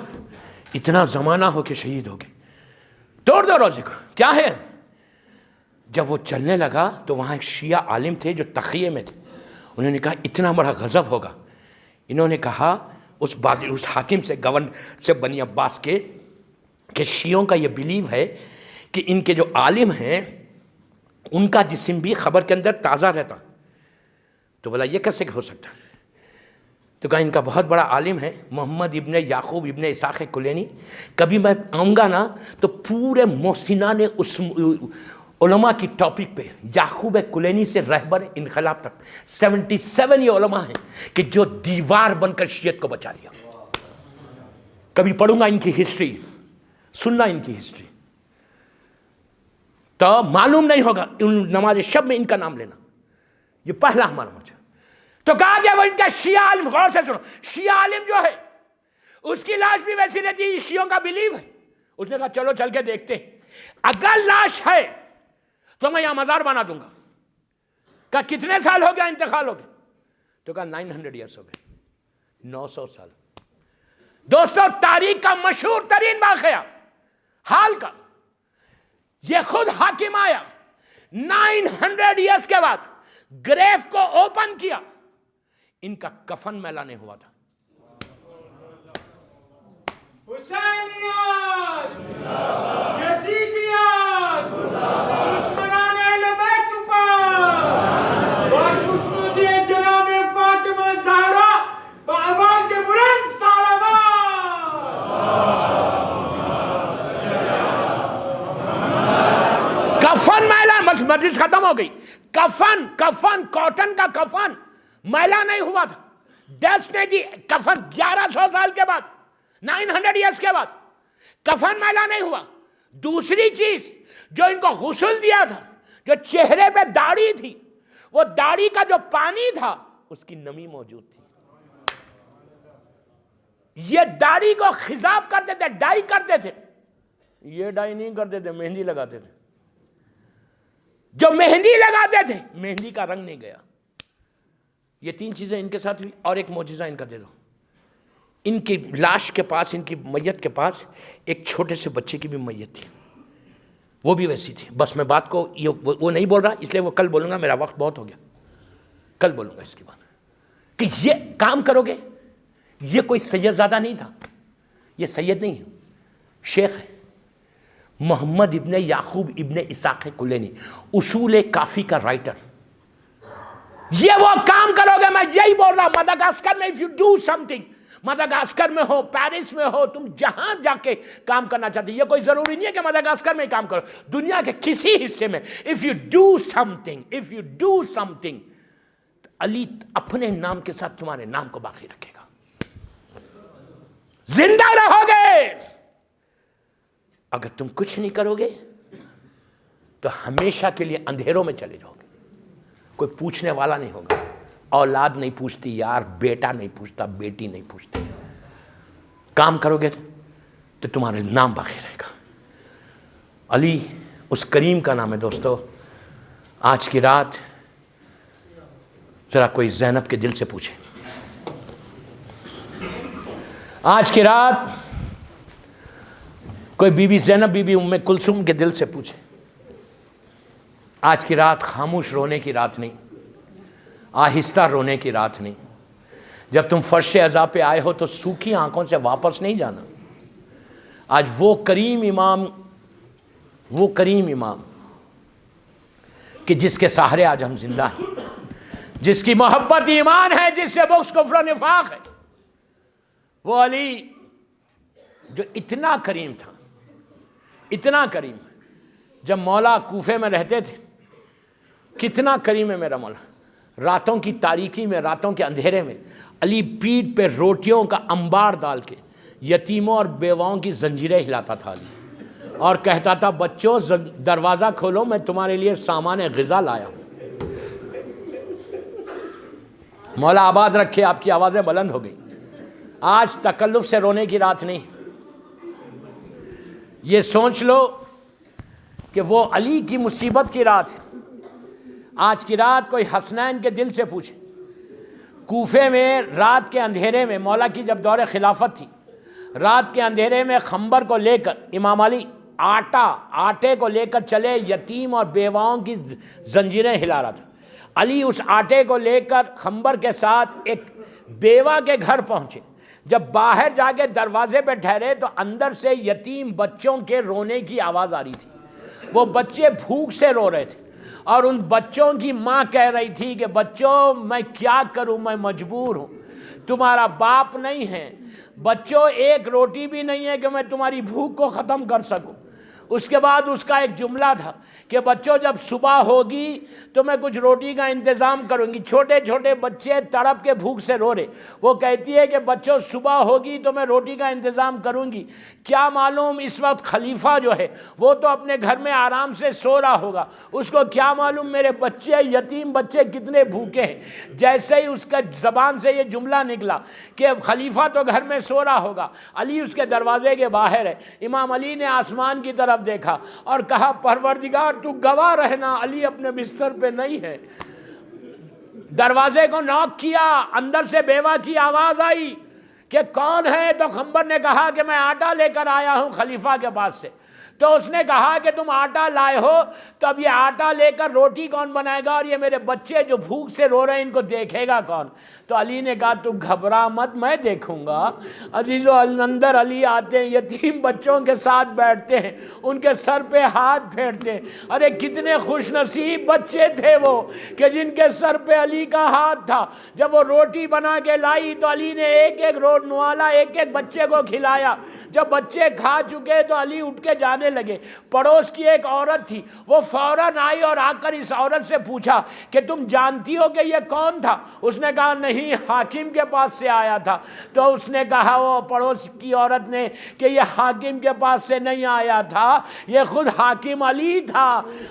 इतना ज़माना हो के शहीद हो गए, तोड़ दो रोज़े को, क्या है। जब वो चलने लगा तो वहाँ एक शिया आलिम थे जो तखिये में थे, उन्होंने कहा इतना बड़ा गज़ब होगा। इन्होंने कहा उस हाकिम से, गवर्नर से बनी अब्बास के, कि शियों का ये बिलीव है कि इनके जो आलिम हैं उनका जिस्म भी खबर के अंदर ताज़ा रहता। तो बोला ये कैसे हो सकता? तो कहा इनका बहुत बड़ा आलिम है मोहम्मद इब्ने याकूब इब्ने इसाक़ कुलैनी, कभी मैं आऊँगा ना तो पूरे मोहसिना ने उस उलमा की टॉपिक पे, याकूब कुलैनी से रहबर इनकलाब तक 77 ये उलमा हैं कि जो दीवार बनकर शियत को बचा लिया। कभी पढ़ूंगा इनकी हिस्ट्री, सुनना इनकी हिस्ट्री, तो मालूम नहीं होगा नमाज शब में इनका नाम लेना। ये पहला हमारा मुझे तो कहा गया वो इनका शिया आलिम, गौर से सुनो, शिया आलिम जो है उसकी लाश भी वैसी रहती है, शियों का बिलीव है। उसने कहा चलो चल के देखते, अगर लाश है तो मैं यहां मजार बना दूंगा। कहा कितने साल हो गया इंतकाल हो गया? तो कहा 900 ईयर्स हो गए, 900 साल। दोस्तों, तारीख का मशहूर तरीन वाकया हाल का, ये खुद हाकिम आया 900 ईयर्स के बाद, ग्रेव को ओपन किया, इनका कफन मैला नहीं हुआ था। हुसैनियत, यजीदियत, दुश्मनाने अहले बैत पर और खुशनुदी जनाब फातिमा ज़हरा बआवाज़ बुलंद सालवा। कफन मैला, बस मजलिस खत्म हो गई। कफन, कफन कॉटन का कफन मैला नहीं हुआ था। डस्ट ने दी कफन 1100 साल के बाद, 900 ईयर्स के बाद कफन मैला नहीं हुआ। दूसरी चीज जो इनको गुस्ल दिया था, जो चेहरे पे दाढ़ी थी, वो दाढ़ी का जो पानी था उसकी नमी मौजूद थी। ये दाढ़ी को खिजाब करते थे, डाई करते थे। ये डाई नहीं करते थे, मेहंदी लगाते थे। जो मेहंदी लगाते थे, मेहंदी का रंग नहीं गया। ये 3 चीजें इनके साथ हुई। और एक मौजूजा इनका दे दो। इनकी लाश के पास, इनकी मैयत के पास एक छोटे से बच्चे की भी मैयत थी, वो भी वैसी थी। बस मैं बात को ये वो नहीं बोल रहा, इसलिए वो कल बोलूंगा, मेरा वक्त बहुत हो गया, कल बोलूंगा इसकी बात। कि ये काम करोगे, ये कोई सैयदजादा नहीं था, ये सैयद नहीं है, शेख है, मोहम्मद इब्ने याकूब इब्ने इसाक कुलैनी, उसूल काफी का राइटर। ये वो काम करोगे, मैं यही बोल रहा। मदागास्कर में if you do something, Madagascar में हो, पेरिस में हो, तुम जहां जाके काम करना चाहते, ये कोई जरूरी नहीं है कि मदागास्कर में काम करो, दुनिया के किसी हिस्से में if you do something, if you do something, Ali अपने नाम के साथ तुम्हारे नाम को बाकी रखेगा, जिंदा रहोगे। अगर तुम कुछ नहीं करोगे तो हमेशा के लिए अंधेरों में चले जाओगे, कोई पूछने वाला नहीं होगा। औलाद नहीं पूछती यार, बेटा नहीं पूछता, बेटी नहीं पूछती। काम करोगे तो तुम्हारे नाम बाकी रहेगा। अली उस करीम का नाम है दोस्तों। आज की रात जरा कोई ज़ैनब के दिल से पूछे, आज की रात कोई बीबी ज़ैनब, बीबी उम्मे कुलसुम के दिल से पूछे। आज की रात खामोश रोने की रात नहीं, आहिस्ता रोने की रात नहीं। जब तुम फर्श अज़ा पे आए हो तो सूखी आंखों से वापस नहीं जाना। आज वो करीम इमाम कि जिसके सहारे आज हम जिंदा हैं, जिसकी मोहब्बत ईमान है, जिससे बुग़्ज़ कुफ्र निफाक है, वो अली जो इतना करीम था, इतना करीम। जब मौला कूफे में रहते थे, कितना करीम है मेरा मौला। रातों की तारीकी में, रातों के अंधेरे में अली पीठ पे रोटियों का अंबार डाल के यतीमों और बेवाओं की जंजीरें हिलाता था अली, और कहता था बच्चों दरवाज़ा खोलो, मैं तुम्हारे लिए सामान ग़िज़ा लाया हूँ। मौला आबाद रखे, आपकी आवाज़ें बुलंद हो गई। आज तकल्लुफ़ से रोने की रात नहीं। ये सोच लो कि वो अली की मुसीबत की रात है। आज की रात कोई हसनैन के दिल से पूछे। कूफे में रात के अंधेरे में, मौला की जब दौरे खिलाफत थी, रात के अंधेरे में खंबर को लेकर इमाम अली आटे को लेकर चले, यतीम और बेवाओं की जंजीरें हिला रहा था। अली उस आटे को लेकर खंबर के साथ एक बेवा के घर पहुंचे। जब बाहर जाके दरवाजे पे ठहरे तो अंदर से यतीम बच्चों के रोने की आवाज़ आ रही थी। वो बच्चे भूख से रो रहे थे और उन बच्चों की माँ कह रही थी कि बच्चों मैं क्या करूँ, मैं मजबूर हूँ, तुम्हारा बाप नहीं है। बच्चों एक रोटी भी नहीं है कि मैं तुम्हारी भूख को ख़त्म कर सकूँ। उसके बाद उसका एक जुमला था कि बच्चों जब सुबह होगी तो मैं कुछ रोटी का इंतज़ाम करूँगी। छोटे छोटे बच्चे तड़प के भूख से रो रहे। वो कहती है कि बच्चों सुबह होगी तो मैं रोटी का इंतज़ाम करूँगी। क्या मालूम इस वक्त खलीफा जो है वो तो अपने घर में आराम से सो रहा होगा, उसको क्या मालूम मेरे बच्चे, यतीम बच्चे कितने भूखे हैं। जैसे ही उसका ज़बान से ये जुमला निकला कि खलीफा तो घर में सो रहा होगा, अली उसके दरवाजे के बाहर है। इमाम अली ने आसमान की तरफ देखा और कहा परवरदिगार तू गवाह रहना, अली अपने बिस्तर पे नहीं है। दरवाजे को नॉक किया, अंदर से बेवा की आवाज आई कि कौन है। तो खंबर ने कहा कि मैं आटा लेकर आया हूं खलीफा के पास से। तो उसने कहा कि तुम आटा लाए हो, तो अब ये आटा लेकर रोटी कौन बनाएगा, और ये मेरे बच्चे जो भूख से रो रहे हैं इनको देखेगा कौन। तो अली ने कहा तू घबरा मत, मैं देखूंगा। अजीज़ो, अंदर अली आते हैं, यतीम बच्चों के साथ बैठते हैं, उनके सर पे हाथ फेरते हैं। अरे कितने खुश नसीब बच्चे थे वो कि जिनके सर पे अली का हाथ था। जब वो रोटी बना के लाई तो अली ने एक एक रोट नुआला, एक एक बच्चे को खिलाया। जब बच्चे खा चुके तो अली उठ के जाने लगे। पड़ोस की एक औरत थी, वो फौरन आई और आकर इस औरत से पूछा कि तुम जानती हो कि ये कौन था। उसने कहा नहीं, हाकिम के पास से आया था। तो उसने कहा, वो पड़ोस की औरत ने, कि ये हाकिम के पास से नहीं आया था, ये खुद हाकिम अली था।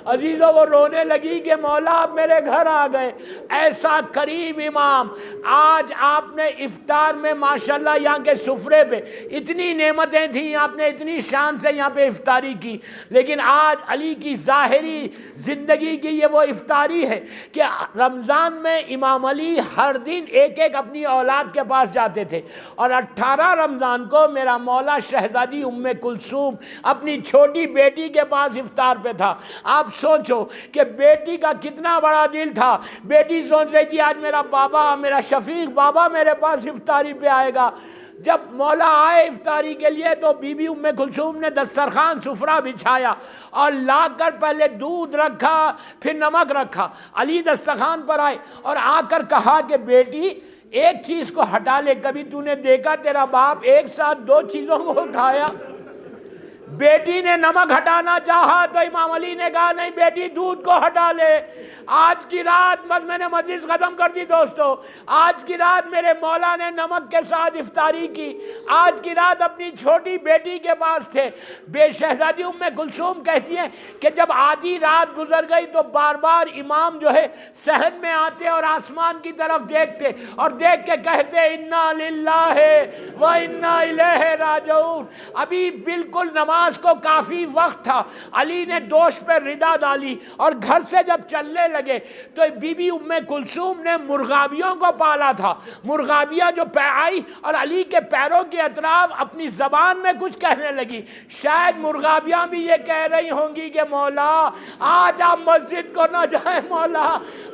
अजीजों, वो रोने लगी कि मौला आप मेरे घर आ गए। ऐसा करीम इमाम, आज आपने इफ्तार में माशाल्लाह यहाँ के सुफरे पे इतनी नेमतें थी, आपने इतनी शान से यहाँ पे इफ्तारी की, लेकिन आज अली की ज़ाहिरी ज़िंदगी की ये वो इफ्तारी है कि रमज़ान में इमाम अली हर दिन एक एक अपनी औलाद के पास जाते थे। और 18 रमज़ान को मेरा मौला शहज़ादी उम्मे कुलसूम अपनी छोटी बेटी के पास इफ्तार पे था। आप सोचो कि बेटी का कितना बड़ा दिल था। बेटी सोच रही थी आज मेरा बाबा, मेरा शफीक बाबा मेरे पास इफ्तारी पे आएगा। जब मौला आए इफ्तारी के लिए तो बीबी उम्मे कुलसूम ने दस्तरखान सुफरा बिछाया और लाकर पहले दूध रखा, फिर नमक रखा। अली दस्तरखान पर आए और आकर कहा कि बेटी एक चीज़ को हटा ले। कभी तूने देखा तेरा बाप एक साथ दो चीज़ों को खाया? बेटी ने नमक हटाना चाहा तो इमाम अली ने कहा नहीं बेटी दूध को हटा ले। आज की रात, बस मैंने मजलिस ख़त्म कर दी दोस्तों, आज की रात मेरे मौला ने नमक के साथ इफ्तारी की। आज की रात अपनी छोटी बेटी के पास थे। शहज़ादी उम्मे कुलसूम कहती हैं कि जब आधी रात गुजर गई तो बार बार इमाम जो है सहन में आते और आसमान की तरफ देखते और देख के कहते इन्ना लिल्लाहि व इन्ना इलैहि राजिऊन। अभी बिल्कुल नमाज को काफ़ी वक्त था। अली ने दोष पर रिदा डाली और घर से जब चलने लगे तो बीबी उम्मे कुलसूम ने मुर्गाबियों को पाला था। मुर्गाबियाँ जो आई और अली के पैरों के अतराफ अपनी ज़बान में कुछ कहने लगी। शायद मुर्गाबियाँ भी ये कह रही होंगी कि मौला आज आप मस्जिद को ना जाए, मौला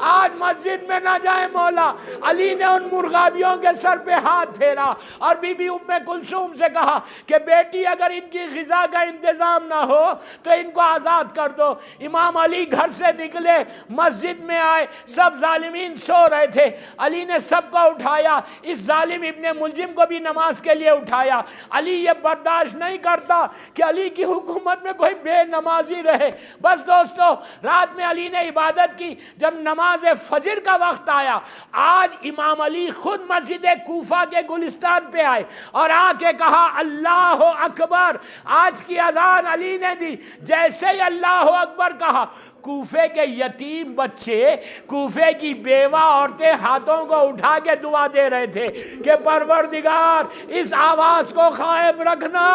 आज मस्जिद में ना जाए मौला। अली ने उन मुर्गाबियों के सर पे हाथ फेरा और बीबी उम्मे कुलसूम से कहा कि बेटी अगर इनकी ग़िज़ा का इंतज़ाम ना हो तो इनको आज़ाद कर दो। इमाम अली घर से निकले, मस्जिद में आए, सब जालिमीन सो रहे थे। अली ने सबको उठाया, इस जालिम इब्ने मुलजिम को भी नमाज के लिए उठाया। अली ये बर्दाश्त नहीं करता कि अली की हुकूमत में कोई बेनमाजी रहे। बस दोस्तों, रात में अली ने इबादत की। जब नमाज फजर का वक्त आया, आज इमाम अली खुद मस्जिद कूफा के गुलिस्तान पे आए और आके कहा अल्लाह अकबर। आज की अजान अली ने दी। जैसे ही अल्लाह अकबर कहा, कूफे के यतीम बच्चे, कूफे की बेवा औरतें हाथों को उठा के दुआ दे रहे थे कि परवरदिगार इस आवाज़ को कायम रखना,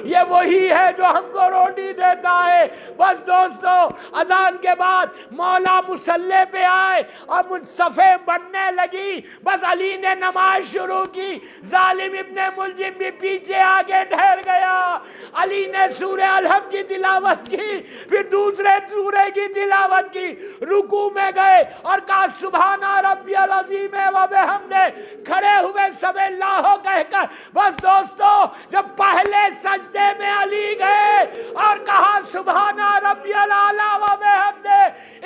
ये वही है जो हमको रोटी देता है। बस दोस्तों, अजान के बाद मौला मुसल्ले पे आए और मुझ सफ़े बनने लगी। बस अली ने नमाज शुरू की, जालिम इब्ने मुलजिम भी पीछे आगे ठहर गया। अली ने सूरह अलहम की तिलावत की, फिर दूसरे सूरह की तिलावत की, रुकू में गए और कहा सुभाना रब्बियल अज़ीम व बिहम्दे, खड़े हुए सब अल्लाह कहकर। बस दोस्तों, जब पहले सजदे में अली गए और कहा सुभाना रब्बियल आला व बिहम्दे,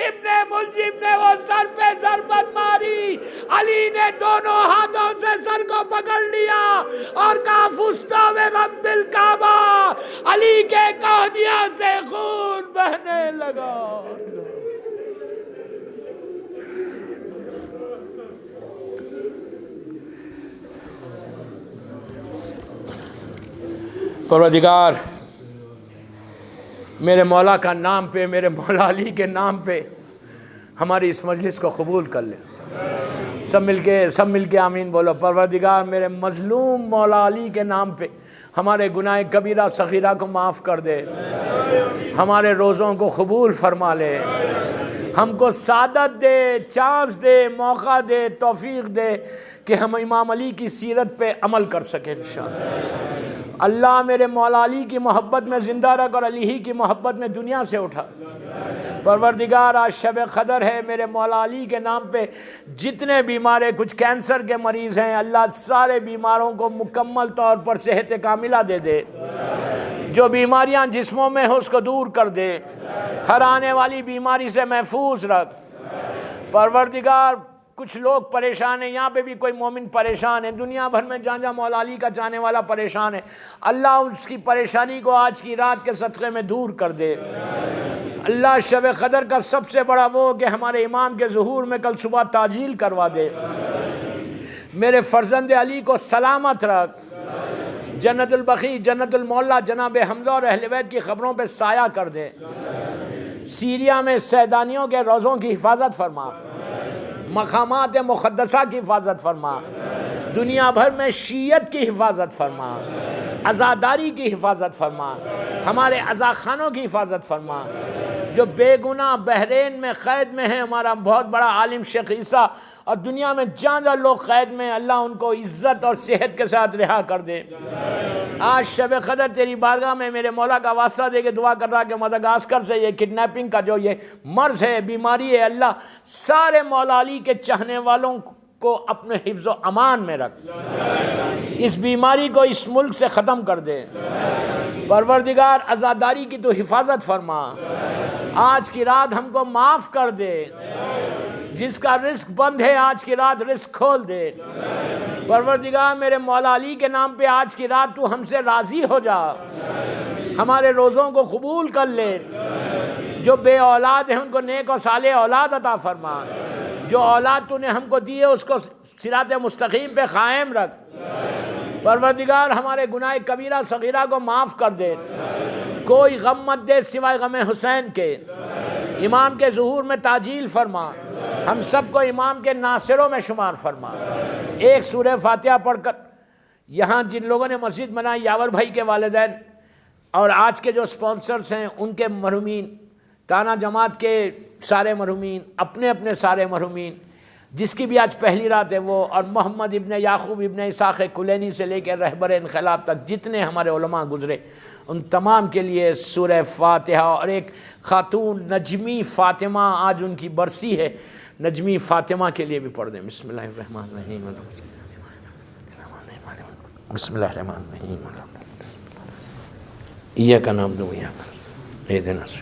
इब्ने मुलजिम ने वो सर पे ज़रबत मारी। अली ने दोनों हाथों से सर को पकड़ लिया और कहा फुस्ता में रब्बिल काबा। अली के कोहनिया से खून बहने लगा। परवरदिगार मेरे मौला का नाम पे, मेरे मौला अली के नाम पे हमारी इस मजलिस को कबूल कर ले। सब मिलके आमीन बोलो। परवरदिगार मेरे मजलूम मौला अली के नाम पे हमारे गुनाह कबीरा सगीरा को माफ़ कर दे, हमारे रोज़ों को कबूल फरमा ले, हमको सादत दे, चांस दे, मौका दे, तौफीक दे कि हम इमाम अली की सीरत पे अमल कर सकें इंशाअल्लाह। अल्लाह मेरे मौला अली की मोहब्बत में ज़िंदा रख और अली ही की मोहब्बत में दुनिया से उठा। परवरदिगार आज शब क़दर है, मेरे मौला अली के नाम पे जितने बीमार हैं, कुछ कैंसर के मरीज़ हैं, अल्लाह सारे बीमारों को मुकम्मल तौर पर सेहत कामिला दे दे। जो बीमारियां जिस्मों में हो उसको दूर कर दे, हर आने वाली बीमारी से महफूज रख। परवरदिगार कुछ लोग परेशान हैं, यहाँ पे भी कोई मोमिन परेशान है, दुनिया भर में जहाँ जहाँ मौला अली का चाहने वाला परेशान है, अल्लाह उसकी परेशानी को आज की रात के सदक़े में दूर कर दे। अल्लाह शब क़दर का सबसे बड़ा वो कि हमारे इमाम के ज़ुहूर में कल सुबह ताजील करवा दे। मेरे फ़र्जंद अली को सलामत रख, जन्नतुल बक़ी जन्नतुल मौला जनाब हमज़ा और अहले बैत की ख़बरों पे साया कर दे। सीरिया में सैदानियों के रोज़ों की हिफाजत फरमा, मकामात मुक़द्दसा की हिफाजत फरमा, दुनिया भर में शीयत की हिफाजत फरमा, अज़ादारी की हिफाजत फरमा, हमारे अज़ा खानों की हिफाजत फरमा। जो बेगुनाह बहरीन में क़ैद में है, हमारा बहुत बड़ा आलिम शेख ईसा, और दुनिया में जहाँ जहाँ लोग क़ैद में, अल्लाह उनको इज़्ज़त और सेहत के साथ रिहा कर दे। आज शब क़दर तेरी बारगाह में मेरे मौला का वास्ता दे के दुआ कर रहा कि मदागास्कर से ये किडनैपिंग का जो ये मर्ज़ है, बीमारी है, अल्लाह सारे मौला अली के चाहने वालों को अपने हिफ्ज़ व अमान में रख। इस बीमारी को इस मुल्क से ख़त्म कर दे। परवरदिगार आज़ादारी की तो हिफाजत फरमा। आज की रात हमको माफ़ कर दे। जिसका रिस्क बंद है आज की रात रिस्क खोल दे। परवरदिगार मेरे मौला अली के नाम पे आज की रात तू हमसे राज़ी हो जा, हमारे रोज़ों को कबूल कर ले। जो बे औलाद हैं उनको नेक और साले औलाद अता फरमा। जो औलाद तूने हमको दी है उसको सिरात मुस्तकीम पे कायम रख। परवरदिगार हमारे गुनाह कबीरा सगीरा को माफ़ कर दे। कोई गम मत दे सिवाय गम हुसैन के। इमाम के ज़ुहूर में ताजील फरमा, हम सबको इमाम के नासिरों में शुमार फरमा। एक सूरह फातिहा पढ़कर यहाँ जिन लोगों ने मस्जिद बनाई, यावर भाई के वालिदैन और आज के जो स्पॉन्सर्स हैं उनके मरहुमीन, ताना जमात के सारे मरहुमीन, अपने अपने सारे मरहुमीन, जिसकी भी आज पहली रात है वो, और मोहम्मद इब्न याकूब इब्न इसाक़ कुलैनी से लेकर रहबर इनक़लाब तक जितने हमारे उलमा गुज़रे, उन तमाम के लिए सूरह फातिहा। और एक खातून नजमी फ़ातिमा, आज उनकी बरसी है, नजमी फ़ातिमा के लिए भी पढ़ दें। बिस्मिल्लाहिर्रहमानिर्रहीम, बिस्मिल्लाहिर्रहमानिर्रहीम, इय्याका नअबुदु व इय्याका नस्तईन।